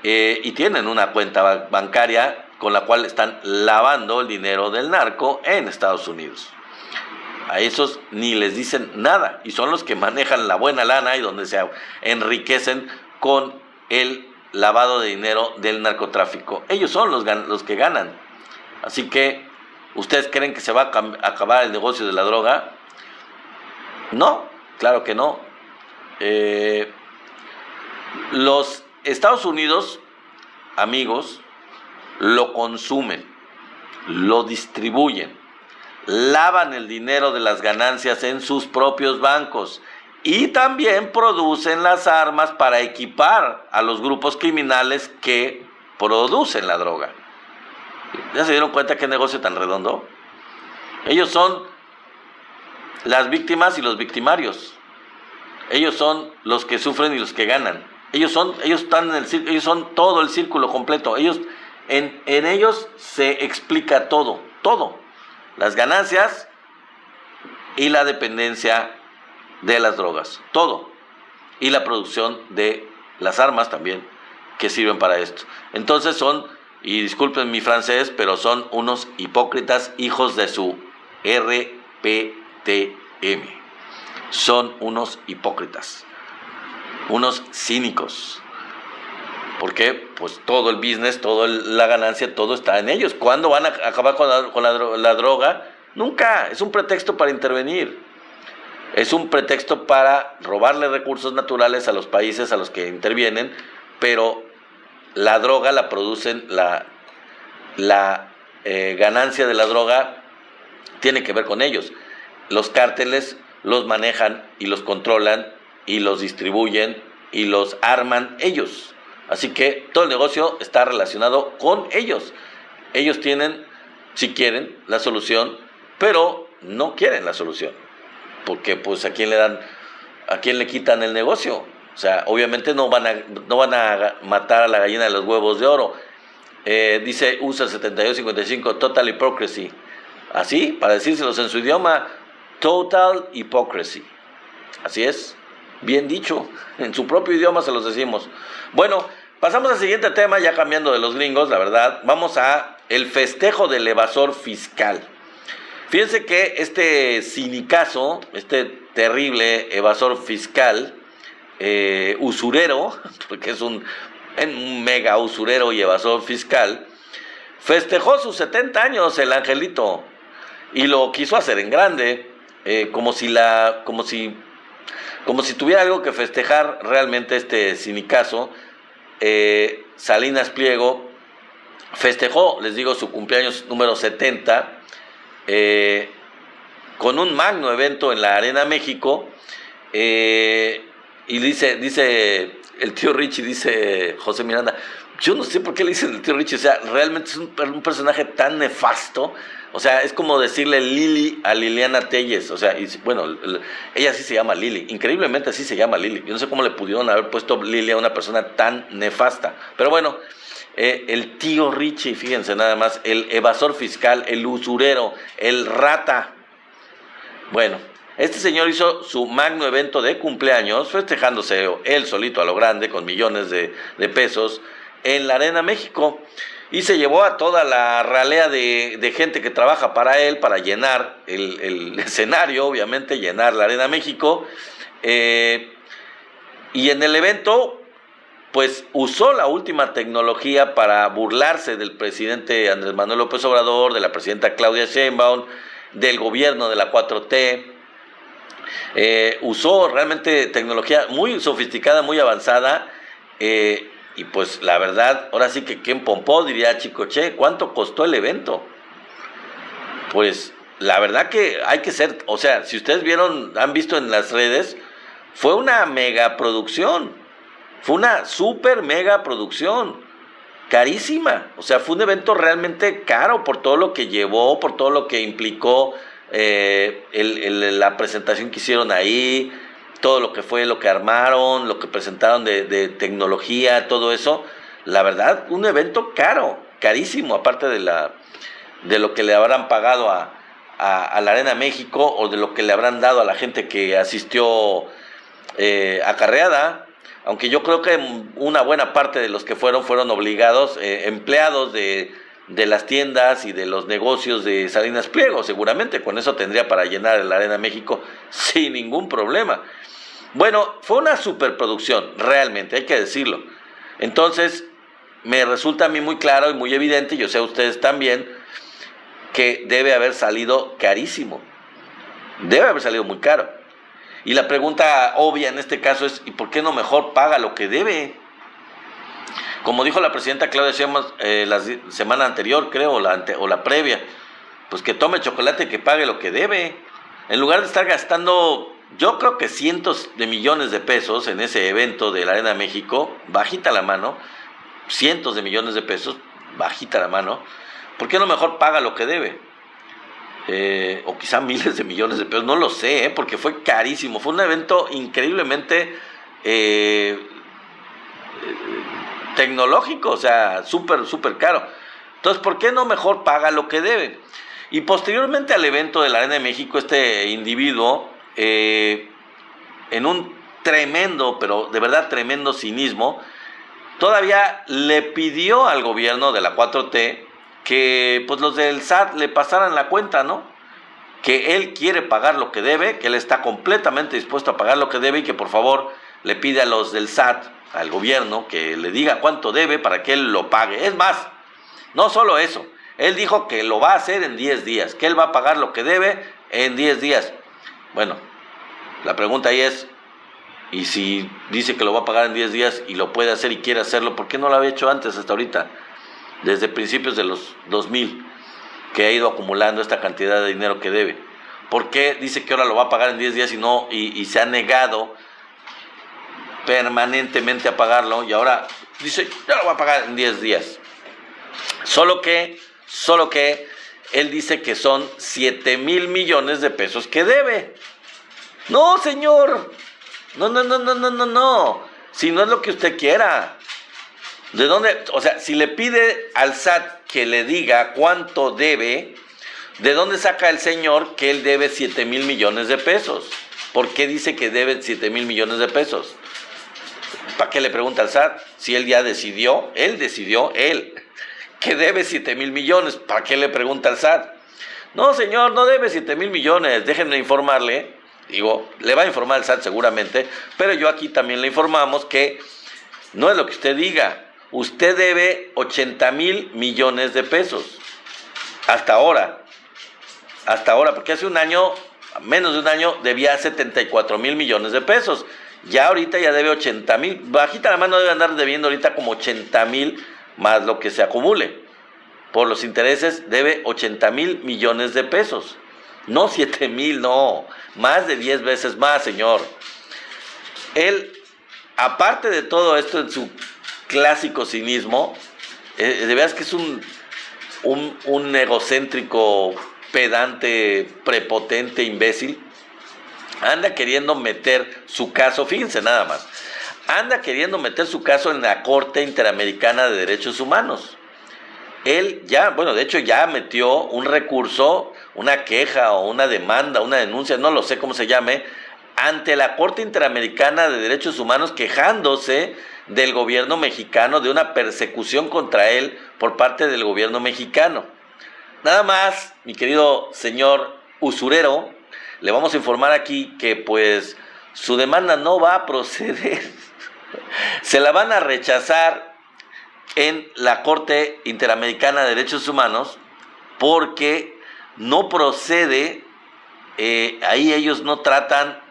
y tienen una cuenta bancaria con la cual están lavando el dinero del narco en Estados Unidos. A esos ni les dicen nada, y son los que manejan la buena lana y donde se enriquecen con el lavado de dinero del narcotráfico. Ellos son los que ganan. Así que, ¿ustedes creen que se va a acabar el negocio de la droga? No, claro que no. Los Estados Unidos, amigos, lo consumen, lo distribuyen, lavan el dinero de las ganancias en sus propios bancos y también producen las armas para equipar a los grupos criminales que producen la droga. ¿Ya se dieron cuenta qué negocio tan redondo? Ellos son las víctimas y los victimarios. Ellos son los que sufren y los que ganan. Ellos son todo el círculo completo. En ellos se explica todo. Las ganancias y la dependencia de las drogas, todo. Y la producción de las armas también, que sirven para esto. Entonces y disculpen mi francés, pero son unos hipócritas hijos de su RPTM. Son unos hipócritas, unos cínicos. ¿Por qué? Pues todo el business, toda la ganancia, todo está en ellos. ¿Cuándo van a acabar con la droga? Nunca. Es un pretexto para intervenir. Es un pretexto para robarle recursos naturales a los países a los que intervienen, pero la droga la producen, la ganancia de la droga tiene que ver con ellos. Los cárteles los manejan y los controlan y los distribuyen y los arman ellos. Así que todo el negocio está relacionado con ellos. Ellos tienen, si quieren, la solución, pero no quieren la solución. Porque pues a quién le quitan el negocio. O sea, obviamente no van a matar a la gallina de los huevos de oro. Dice USA 7255, Total Hypocrisy. Así, para decírselos en su idioma, Total Hypocrisy. Así es, bien dicho, en su propio idioma se los decimos. Bueno, pasamos al siguiente tema, ya cambiando de los gringos, la verdad. Vamos a el festejo del evasor fiscal. Fíjense que este sinicazo, este terrible evasor fiscal, usurero, porque es un mega usurero y evasor fiscal, festejó sus 70 años el angelito y lo quiso hacer en grande, como si tuviera algo que festejar realmente este sinicazo. Salinas Pliego festejó, les digo, su cumpleaños número 70 con un magno evento en la Arena México. Y dice el tío Richie, dice José Miranda, yo no sé por qué le dicen el tío Richie, o sea, realmente es un personaje tan nefasto, o sea, es como decirle Lili a Liliana Telles, o sea, y, bueno, ella sí se llama Lili, increíblemente así se llama Lili, yo no sé cómo le pudieron haber puesto Lili a una persona tan nefasta, pero bueno, el tío Richie, fíjense nada más, el evasor fiscal, el usurero, el rata, bueno. Este señor hizo su magno evento de cumpleaños, festejándose él solito a lo grande, con millones de pesos, en la Arena México. Y se llevó a toda la ralea de gente que trabaja para él, para llenar el escenario, obviamente, llenar la Arena México. Y en el evento, pues usó la última tecnología para burlarse del presidente Andrés Manuel López Obrador, de la presidenta Claudia Sheinbaum, del gobierno de la 4T. Usó realmente tecnología muy sofisticada, muy avanzada, y pues la verdad, ahora sí que quien pompó, diría Chicoche, ¿cuánto costó el evento? Pues la verdad que hay que ser, o sea, si ustedes han visto en las redes, fue una mega producción, fue una super mega producción, carísima, o sea, fue un evento realmente caro por todo lo que llevó, por todo lo que implicó. La presentación que hicieron ahí, todo lo que fue, lo que armaron, lo que presentaron de tecnología, todo eso, la verdad, un evento caro, carísimo, aparte de lo que le habrán pagado a la Arena México o de lo que le habrán dado a la gente que asistió acarreada, aunque yo creo que una buena parte de los que fueron obligados, empleados de las tiendas y de los negocios de Salinas Pliego, seguramente con eso tendría para llenar la Arena México sin ningún problema. Bueno, fue una superproducción, realmente, hay que decirlo. Entonces, me resulta a mí muy claro y muy evidente, yo sé a ustedes también, que debe haber salido carísimo, debe haber salido muy caro. Y la pregunta obvia en este caso es, ¿y por qué no mejor paga lo que debe? Como dijo la presidenta Claudia Sheinbaum la semana anterior, creo, o la previa, pues que tome chocolate y que pague lo que debe. En lugar de estar gastando, yo creo que cientos de millones de pesos en ese evento de la Arena México, bajita la mano, cientos de millones de pesos, bajita la mano, ¿por qué no mejor paga lo que debe? O quizá miles de millones de pesos, no lo sé, porque fue carísimo, fue un evento increíblemente tecnológico, o sea, súper caro. Entonces, ¿por qué no mejor paga lo que debe? Y posteriormente al evento de la Arena de México, este individuo, en un tremendo, pero de verdad tremendo cinismo, todavía le pidió al gobierno de la 4T que pues los del SAT le pasaran la cuenta, ¿no? Que él quiere pagar lo que debe, que él está completamente dispuesto a pagar lo que debe y que por favor le pide a los del SAT, al gobierno, que le diga cuánto debe para que él lo pague. Es más, no solo eso, él dijo que lo va a hacer en 10 días, que él va a pagar lo que debe en 10 días. Bueno, la pregunta ahí es, y si dice que lo va a pagar en 10 días y lo puede hacer y quiere hacerlo, ¿por qué no lo había hecho antes, hasta ahorita? Desde principios de los 2000, que ha ido acumulando esta cantidad de dinero que debe. ¿Por qué dice que ahora lo va a pagar en 10 días y se ha negado permanentemente a pagarlo y ahora dice, ya lo voy a pagar en 10 días. Solo que él dice que son 7,000 millones de pesos que debe. No, señor. No. Si no es lo que usted quiera. ¿De dónde? O sea, si le pide al SAT que le diga cuánto debe, ¿de dónde saca el señor que él debe 7,000 millones de pesos? ¿Por qué dice que debe 7,000 millones de pesos? ¿Para qué le pregunta al SAT? Si él ya decidió, que debe 7,000 millones. ¿Para qué le pregunta al SAT? No, señor, no debe 7,000 millones. Déjenme informarle. Digo, le va a informar el SAT seguramente, pero yo aquí también le informamos que no es lo que usted diga. Usted debe 80,000 millones de pesos. Hasta ahora, porque hace un año, menos de un año, debía 74,000 millones de pesos. Ya ahorita ya debe 80,000. Bajita la mano debe andar debiendo ahorita como 80,000 más lo que se acumule. Por los intereses debe 80,000 millones de pesos. No 7,000, no. Más de 10 veces más, señor. Él, aparte de todo esto en su clásico cinismo, de veras que es un egocéntrico, pedante, prepotente, imbécil. Anda queriendo meter su caso, fíjense nada más, anda queriendo meter su caso en la Corte Interamericana de Derechos Humanos. Él ya, de hecho ya metió un recurso, una queja o una demanda, una denuncia, no lo sé cómo se llame, ante la Corte Interamericana de Derechos Humanos quejándose del gobierno mexicano, de una persecución contra él por parte del gobierno mexicano. Nada más, mi querido señor usurero, le vamos a informar aquí que pues su demanda no va a proceder. Se la van a rechazar en la Corte Interamericana de Derechos Humanos porque no procede, ahí ellos no tratan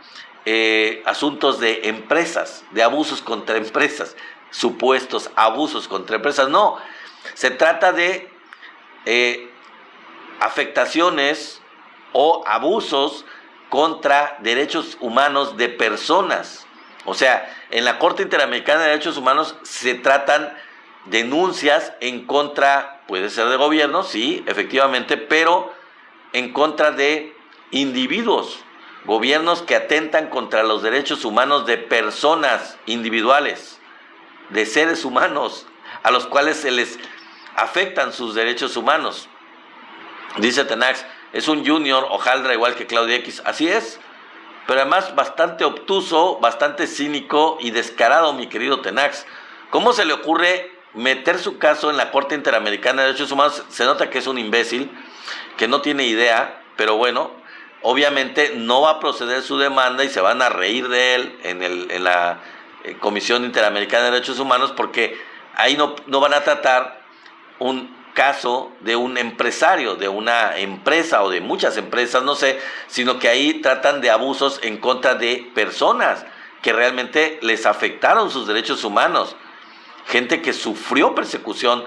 asuntos de empresas, de abusos contra empresas, supuestos abusos contra empresas, no, se trata de afectaciones o abusos contra derechos humanos de personas. O sea, en la Corte Interamericana de Derechos Humanos se tratan denuncias en contra, puede ser de gobierno, sí, efectivamente, pero en contra de individuos, gobiernos que atentan contra los derechos humanos de personas individuales, de seres humanos, a los cuales se les afectan sus derechos humanos. Dice Tenax, es un junior hojaldra igual que Claudia X, así es, pero además bastante obtuso, bastante cínico y descarado, mi querido Tenax. ¿Cómo se le ocurre meter su caso en la Corte Interamericana de Derechos Humanos? Se nota que es un imbécil, que no tiene idea, pero bueno, obviamente no va a proceder su demanda y se van a reír de él en la Comisión Interamericana de Derechos Humanos, porque ahí no van a tratar un caso de un empresario, de una empresa o de muchas empresas, no sé, sino que ahí tratan de abusos en contra de personas que realmente les afectaron sus derechos humanos, gente que sufrió persecución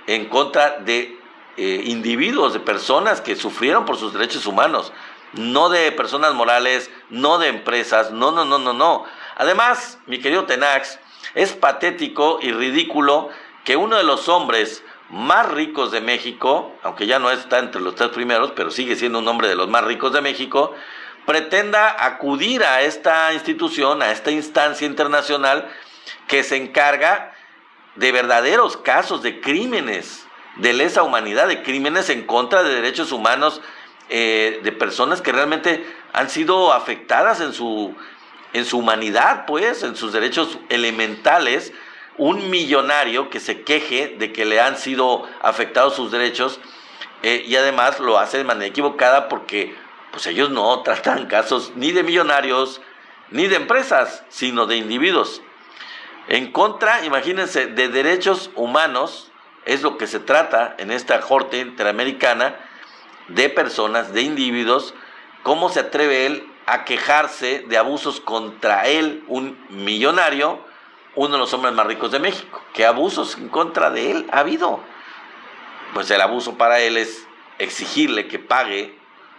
en contra de individuos, de personas que sufrieron por sus derechos humanos, no de personas morales, no de empresas, no. Además, mi querido Tenax, es patético y ridículo que uno de los hombres más ricos de México, aunque ya no está entre los 3 primeros, pero sigue siendo un hombre de los más ricos de México, pretenda acudir a esta institución, a esta instancia internacional que se encarga de verdaderos casos de crímenes de lesa humanidad, de crímenes en contra de derechos humanos, de personas que realmente han sido afectadas en su humanidad, pues, en sus derechos elementales. Un millonario que se queje de que le han sido afectados sus derechos y además lo hace de manera equivocada porque pues ellos no tratan casos ni de millonarios ni de empresas, sino de individuos. En contra, imagínense, de derechos humanos es lo que se trata en esta Corte Interamericana, de personas, de individuos. ¿Cómo se atreve él a quejarse de abusos contra él, un millonario, uno de los hombres más ricos de México? ¿Qué abusos en contra de él ha habido? Pues el abuso para él es exigirle que pague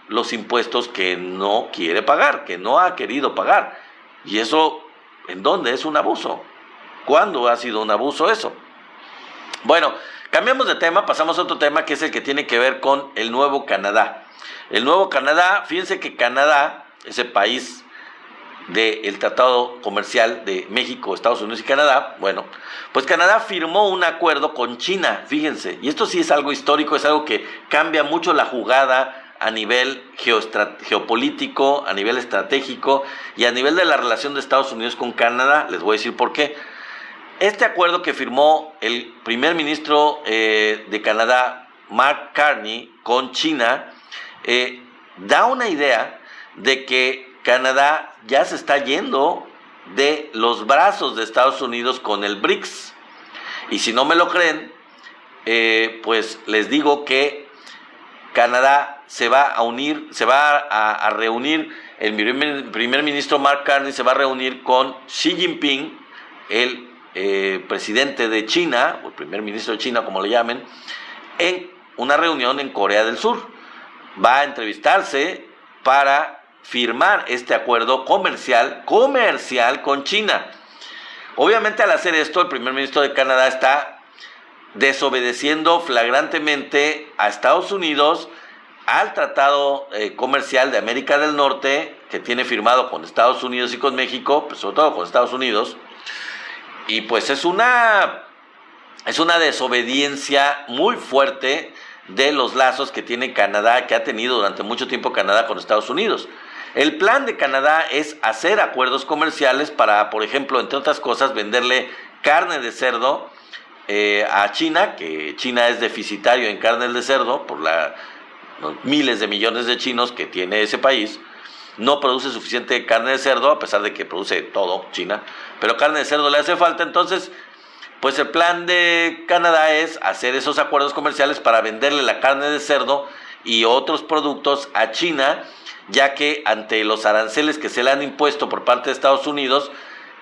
los impuestos que no quiere pagar, que no ha querido pagar. Y eso ¿En dónde es un abuso? ¿Cuándo ha sido un abuso eso? Bueno, cambiamos de tema, pasamos a otro tema que es el que tiene que ver con el Nuevo Canadá. El Nuevo Canadá, fíjense que Canadá, ese país del Tratado Comercial de México, Estados Unidos y Canadá, bueno, pues Canadá firmó un acuerdo con China, fíjense, y esto sí es algo histórico, es algo que cambia mucho la jugada a nivel geopolítico, a nivel estratégico y a nivel de la relación de Estados Unidos con Canadá. Les voy a decir por qué. Este acuerdo que firmó el primer ministro de Canadá, Mark Carney, con China, da una idea de que Canadá ya se está yendo de los brazos de Estados Unidos con el BRICS. Y si no me lo creen, pues les digo que Canadá se va a unir, se va a reunir, el primer ministro Mark Carney se va a reunir con Xi Jinping, el presidente de China, o el primer ministro de China, como le llamen, en una reunión en Corea del Sur. Va a entrevistarse para firmar este acuerdo comercial con China. Obviamente, al hacer esto, el primer ministro de Canadá está desobedeciendo flagrantemente a Estados Unidos, al Tratado Comercial de América del Norte, que tiene firmado con Estados Unidos y con México, pues sobre todo con Estados Unidos, y pues es una desobediencia muy fuerte de los lazos que tiene Canadá, que ha tenido durante mucho tiempo Canadá con Estados Unidos. El plan de Canadá es hacer acuerdos comerciales para, por ejemplo, entre otras cosas, venderle carne de cerdo a China, que China es deficitario en carne de cerdo por los miles de millones de chinos que tiene ese país. No produce suficiente carne de cerdo, a pesar de que produce todo China, pero carne de cerdo le hace falta. Entonces, pues el plan de Canadá es hacer esos acuerdos comerciales para venderle la carne de cerdo y otros productos a China, ya que ante los aranceles que se le han impuesto por parte de Estados Unidos,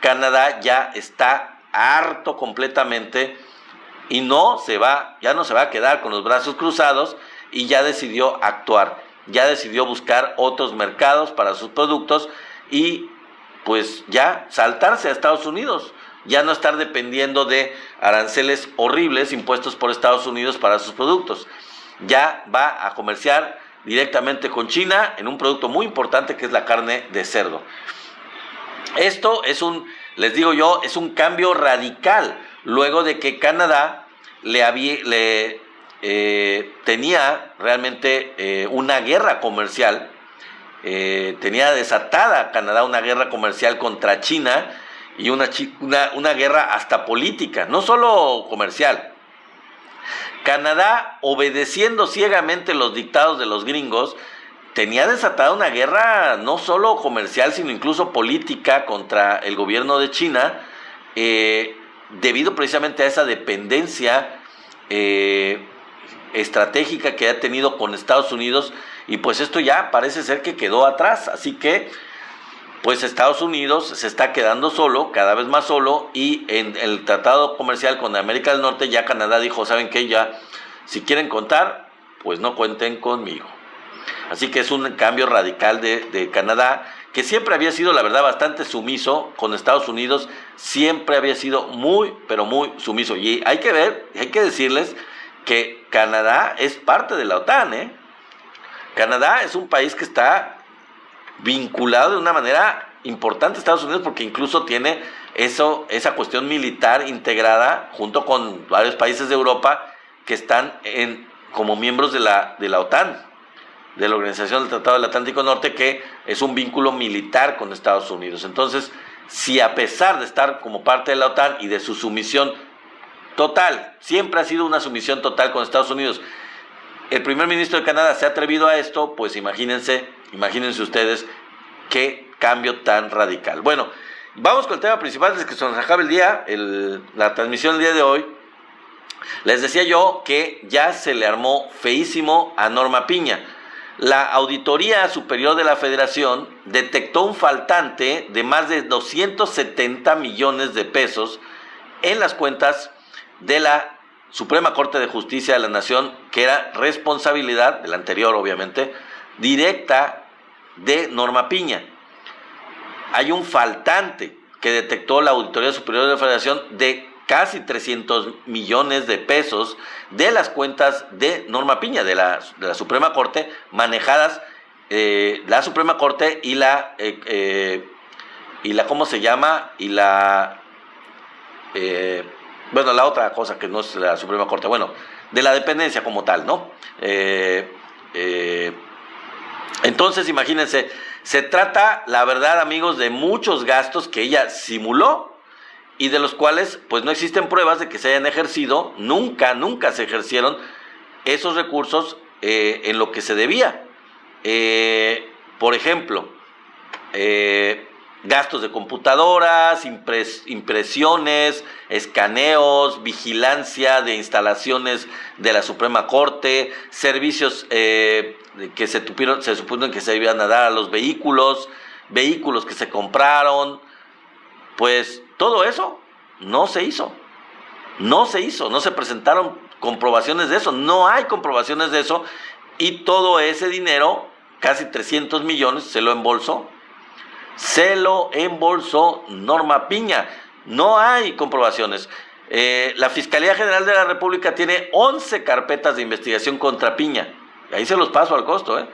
Canadá ya está harto completamente y ya no se va a quedar con los brazos cruzados, y ya decidió actuar, ya decidió buscar otros mercados para sus productos y pues ya saltarse a Estados Unidos, ya no estar dependiendo de aranceles horribles impuestos por Estados Unidos para sus productos. Ya va a comerciar directamente con China en un producto muy importante que es la carne de cerdo. Esto les digo yo, es un cambio radical, luego de que Canadá tenía realmente una guerra comercial, tenía desatada Canadá una guerra comercial contra China, y una guerra hasta política, no solo comercial. Canadá, obedeciendo ciegamente los dictados de los gringos, tenía desatada una guerra no solo comercial, sino incluso política contra el gobierno de China, debido precisamente a esa dependencia estratégica que ha tenido con Estados Unidos, y pues esto ya parece ser que quedó atrás. Así que pues Estados Unidos se está quedando solo, cada vez más solo, y en el tratado comercial con América del Norte ya Canadá dijo, ¿saben qué? Ya, si quieren contar, pues no cuenten conmigo. Así que es un cambio radical de Canadá, que siempre había sido, la verdad, bastante sumiso con Estados Unidos, siempre había sido muy, pero muy sumiso. Y hay que decirles que Canadá es parte de la OTAN, Canadá es un país que está vinculado de una manera importante a Estados Unidos, porque incluso tiene esa cuestión militar integrada junto con varios países de Europa que están como miembros de la OTAN, de la Organización del Tratado del Atlántico Norte, que es un vínculo militar con Estados Unidos. Entonces, si a pesar de estar como parte de la OTAN y de su sumisión total, siempre ha sido una sumisión total con Estados Unidos, el primer ministro de Canadá se ha atrevido a esto, pues imagínense ustedes qué cambio tan radical. Bueno, vamos con el tema principal, desde que se nos acaba el día, la transmisión del día de hoy. Les decía yo que ya se le armó feísimo a Norma Piña. La Auditoría Superior de la Federación detectó un faltante de más de 270 millones de pesos en las cuentas de la Suprema Corte de Justicia de la Nación, que era responsabilidad del anterior, obviamente, directa de Norma Piña. Hay un faltante que detectó la Auditoría Superior de la Federación de casi 300 millones de pesos de las cuentas de Norma Piña, de la Suprema Corte, manejadas la Suprema Corte y la ¿cómo se llama? Y la la otra cosa que no es la Suprema Corte, de la dependencia como tal, ¿no? Entonces, imagínense, se trata, la verdad, amigos, de muchos gastos que ella simuló y de los cuales, pues, no existen pruebas de que se hayan ejercido, nunca se ejercieron esos recursos en lo que se debía. Por ejemplo, gastos de computadoras, impresiones, escaneos, vigilancia de instalaciones de la Suprema Corte, servicios que se supone que se iban a dar a los vehículos que se compraron. Pues todo eso no se hizo, no se presentaron comprobaciones de eso, no hay comprobaciones de eso, y todo ese dinero, casi 300 millones, se lo embolsó Norma Piña. No hay comprobaciones. La Fiscalía General de la República tiene 11 carpetas de investigación contra Piña. Y ahí se los paso al costo.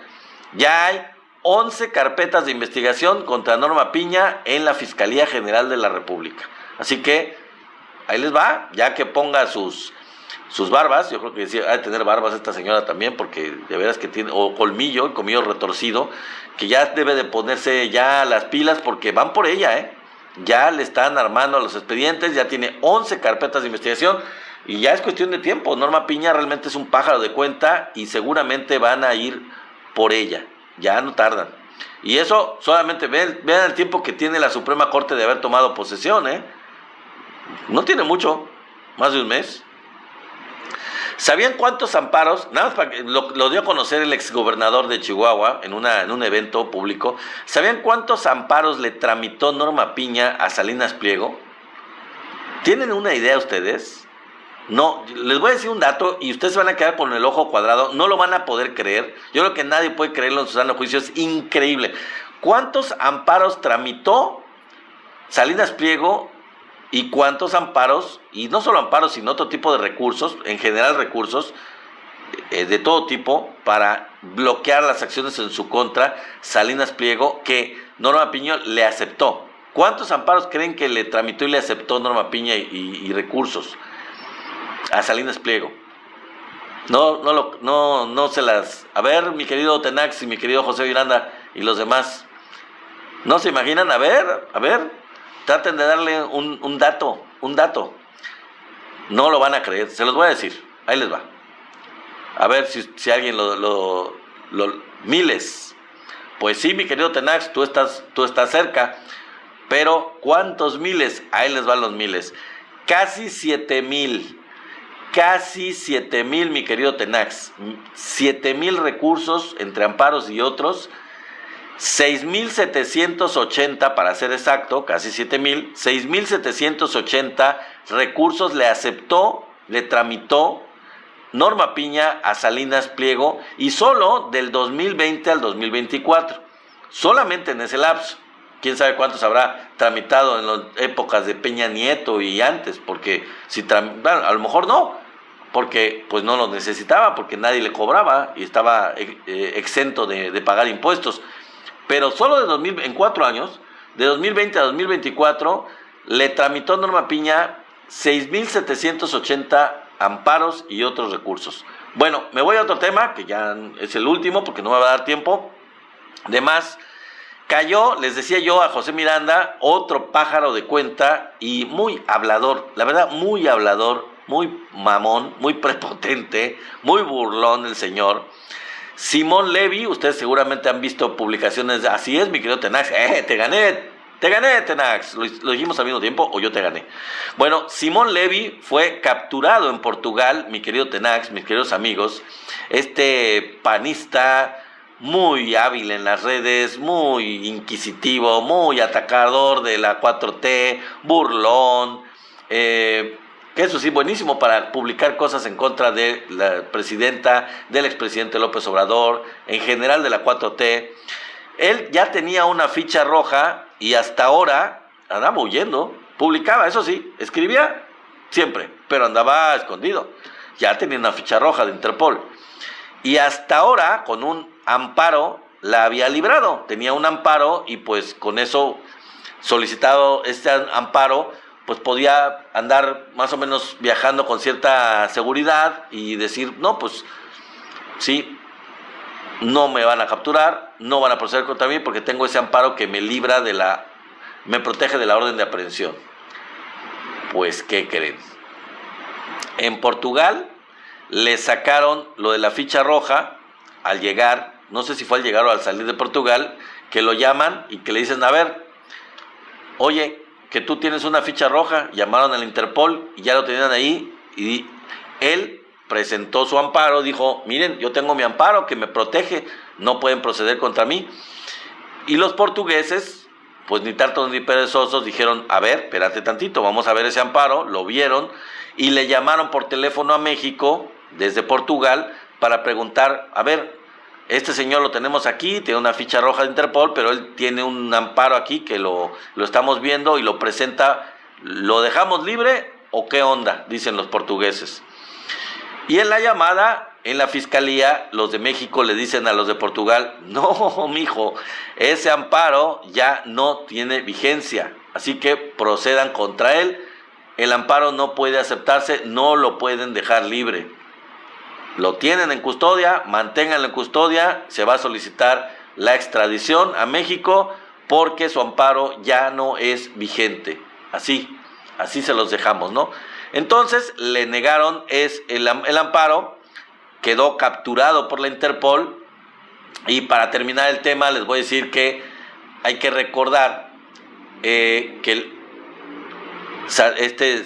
Ya hay 11 carpetas de investigación contra Norma Piña en la Fiscalía General de la República. Así que ahí les va, ya que ponga sus barbas. Yo creo que ha de tener barbas esta señora también, porque de veras que tiene, o colmillo retorcido, que ya debe de ponerse ya las pilas, porque van por ella, ya le están armando los expedientes, ya tiene 11 carpetas de investigación, y ya es cuestión de tiempo. Norma Piña realmente es un pájaro de cuenta, y seguramente van a ir por ella, ya no tardan. Y eso solamente vean el tiempo que tiene la Suprema Corte de haber tomado posesión, no tiene mucho, más de un mes. ¿Sabían cuántos amparos? Nada más para que lo dio a conocer el exgobernador de Chihuahua en un evento público. ¿Sabían cuántos amparos le tramitó Norma Piña a Salinas Pliego? ¿Tienen una idea ustedes? No, les voy a decir un dato y ustedes se van a quedar con el ojo cuadrado, no lo van a poder creer. Yo creo que nadie puede creerlo en su sano juicio, es increíble. ¿Cuántos amparos tramitó Salinas Pliego? ¿Y cuántos amparos, y no solo amparos, sino otro tipo de recursos, en general recursos de todo tipo, para bloquear las acciones en su contra, Salinas Pliego, que Norma Piña le aceptó? ¿Cuántos amparos creen que le tramitó y le aceptó Norma Piña y recursos a Salinas Pliego? No se las... A ver, mi querido Tenax y mi querido José Miranda y los demás, ¿no se imaginan? A ver... Traten de darle un dato. No lo van a creer, se los voy a decir. Ahí les va. A ver si alguien miles. Pues sí, mi querido Tenax, tú estás cerca. Pero ¿cuántos miles? Ahí les van los miles. Casi 7,000. Casi 7,000, mi querido Tenax. 7,000 recursos entre amparos y otros. 6,780 para ser exacto, casi 7,000, 6,780 recursos le aceptó, le tramitó Norma Piña a Salinas Pliego, y solo del 2020 al 2024, solamente en ese lapso. Quién sabe cuántos habrá tramitado en las épocas de Peña Nieto y antes, porque a lo mejor no, porque pues no lo necesitaba, porque nadie le cobraba y estaba exento de pagar impuestos. Pero solo en 4 años, de 2020 a 2024, le tramitó Norma Piña 6,780 amparos y otros recursos. Bueno, me voy a otro tema, que ya es el último, porque no me va a dar tiempo de más. Cayó, les decía yo, a José Miranda, otro pájaro de cuenta y muy hablador, la verdad, muy hablador, muy mamón, muy prepotente, muy burlón el señor. Simón Levy, ustedes seguramente han visto publicaciones, así es, mi querido Tenax, te gané Tenax, lo dijimos al mismo tiempo, o yo te gané. Bueno, Simón Levy fue capturado en Portugal, mi querido Tenax, mis queridos amigos, este panista muy hábil en las redes, muy inquisitivo, muy atacador de la 4T, burlón, que eso sí, buenísimo para publicar cosas en contra de la presidenta, del expresidente López Obrador, en general de la 4T. Él ya tenía una ficha roja y hasta ahora andaba huyendo, publicaba, eso sí, escribía siempre, pero andaba escondido. Ya tenía una ficha roja de Interpol. Y hasta ahora, con un amparo, la había librado. Tenía un amparo y pues con eso, solicitado este amparo, pues podía andar más o menos viajando con cierta seguridad y decir, no, pues sí, no me van a capturar, no van a proceder contra mí porque tengo ese amparo que me libra me protege de la orden de aprehensión. Pues, ¿qué creen? En Portugal le sacaron lo de la ficha roja al llegar, no sé si fue al llegar o al salir de Portugal, que lo llaman y que le dicen, a ver, oye, que tú tienes una ficha roja. Llamaron al Interpol y ya lo tenían ahí y él presentó su amparo, dijo, miren, yo tengo mi amparo que me protege, no pueden proceder contra mí. Y los portugueses, pues ni tartos ni perezosos, dijeron, a ver, espérate tantito, vamos a ver ese amparo. Lo vieron y le llamaron por teléfono a México desde Portugal para preguntar, a ver, este señor lo tenemos aquí, tiene una ficha roja de Interpol, pero él tiene un amparo aquí que lo estamos viendo y lo presenta, ¿lo dejamos libre o qué onda?, dicen los portugueses. Y en la llamada, en la fiscalía, los de México le dicen a los de Portugal, no, mijo, ese amparo ya no tiene vigencia, así que procedan contra él, el amparo no puede aceptarse, no lo pueden dejar libre. Lo tienen en custodia, manténganlo en custodia, se va a solicitar la extradición a México porque su amparo ya no es vigente. Así se los dejamos, ¿no? Entonces le negaron el amparo, quedó capturado por la Interpol y para terminar el tema les voy a decir que hay que recordar que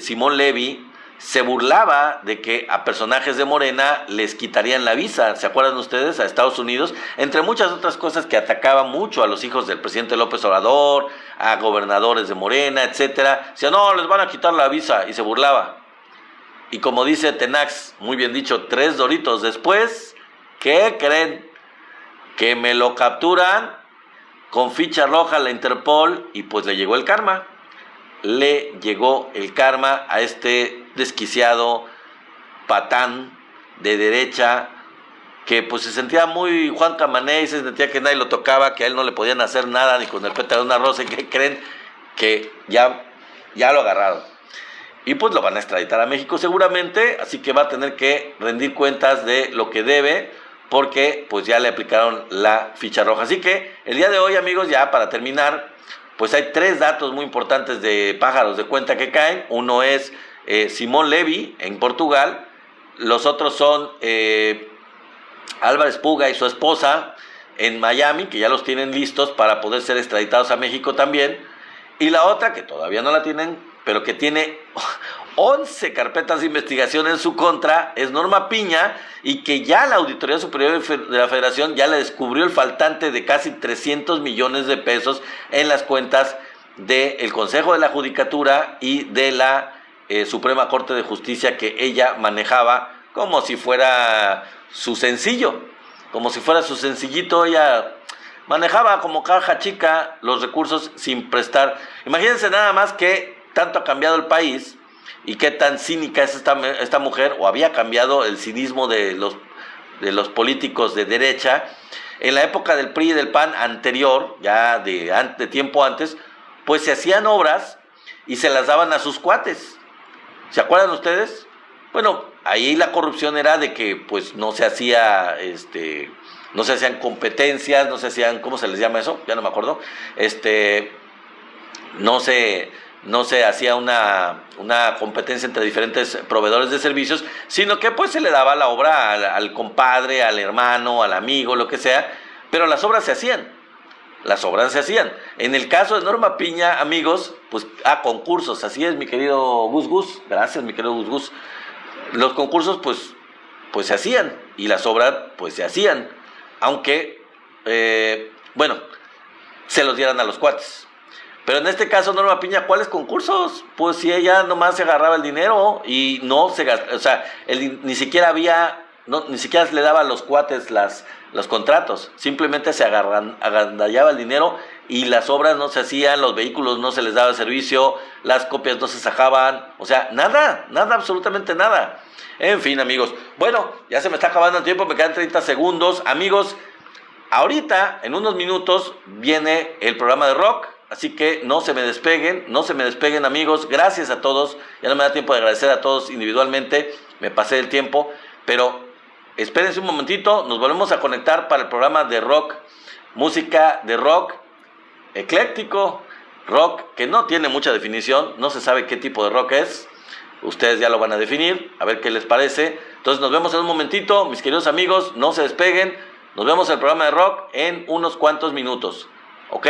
Simón Levy se burlaba de que a personajes de Morena les quitarían la visa, ¿se acuerdan ustedes?, a Estados Unidos, entre muchas otras cosas, que atacaba mucho a los hijos del presidente López Obrador, a gobernadores de Morena, etcétera. Decía, no, les van a quitar la visa, y se burlaba. Y como dice Tenax, muy bien dicho, 3 doritos después, ¿qué creen? Que me lo capturan con ficha roja a la Interpol y pues le llegó el karma. Le llegó el karma a este desquiciado patán de derecha que pues se sentía muy Juan Camané y se sentía que nadie lo tocaba, que a él no le podían hacer nada ni con el pétalo de una rosa. ¿Y qué creen? Que ya lo agarraron y pues lo van a extraditar a México seguramente, así que va a tener que rendir cuentas de lo que debe porque pues ya le aplicaron la ficha roja. Así que el día de hoy, amigos, ya para terminar, pues hay 3 datos muy importantes de pájaros de cuenta que caen. Uno es Simón Levy en Portugal, los otros son Álvarez Puga y su esposa en Miami, que ya los tienen listos para poder ser extraditados a México también, y la otra que todavía no la tienen, pero que tiene 11 carpetas de investigación en su contra, es Norma Piña, y que ya la Auditoría Superior de la Federación ya le descubrió el faltante de casi 300 millones de pesos en las cuentas del Consejo de la Judicatura y de la Suprema Corte de Justicia, que ella manejaba como si fuera su sencillo, como si fuera su sencillito. Ella manejaba como caja chica los recursos sin prestar. Imagínense nada más que tanto ha cambiado el país y qué tan cínica es esta mujer, o había cambiado el cinismo de los políticos de derecha. En la época del PRI y del PAN anterior, ya de tiempo antes, pues se hacían obras y se las daban a sus cuates. ¿Se acuerdan ustedes? Bueno, ahí la corrupción era de que pues no se hacía, no se hacían competencias, no se hacían, ¿cómo se les llama eso? Ya no me acuerdo. No se hacía una competencia entre diferentes proveedores de servicios, sino que pues se le daba la obra al compadre, al hermano, al amigo, lo que sea, pero las obras se hacían. En el caso de Norma Piña, amigos, pues concursos, así es, mi querido Gus Gus, gracias, mi querido Gus Gus. Los concursos pues se hacían y las obras pues se hacían, aunque, se los dieran a los cuates. Pero en este caso, Norma Piña, ¿cuáles concursos? Pues si ella nomás se agarraba el dinero y no se gastaba, o sea, ni siquiera había no, ni siquiera le daba a los cuates los contratos, simplemente se agandallaba el dinero y las obras no se hacían, los vehículos no se les daba servicio, las copias no se sacaban, o sea, nada, absolutamente nada. En fin, amigos, bueno, ya se me está acabando el tiempo, me quedan 30 segundos. Amigos, ahorita, en unos minutos, viene el programa de rock, así que no se me despeguen, amigos. Gracias a todos, ya no me da tiempo de agradecer a todos individualmente, me pasé el tiempo, pero espérense un momentito, nos volvemos a conectar para el programa de rock, música de rock ecléctico, rock que no tiene mucha definición, no se sabe qué tipo de rock es. Ustedes ya lo van a definir, a ver qué les parece. Entonces nos vemos en un momentito, mis queridos amigos, no se despeguen. Nos vemos en el programa de rock en unos cuantos minutos. ¿Ok?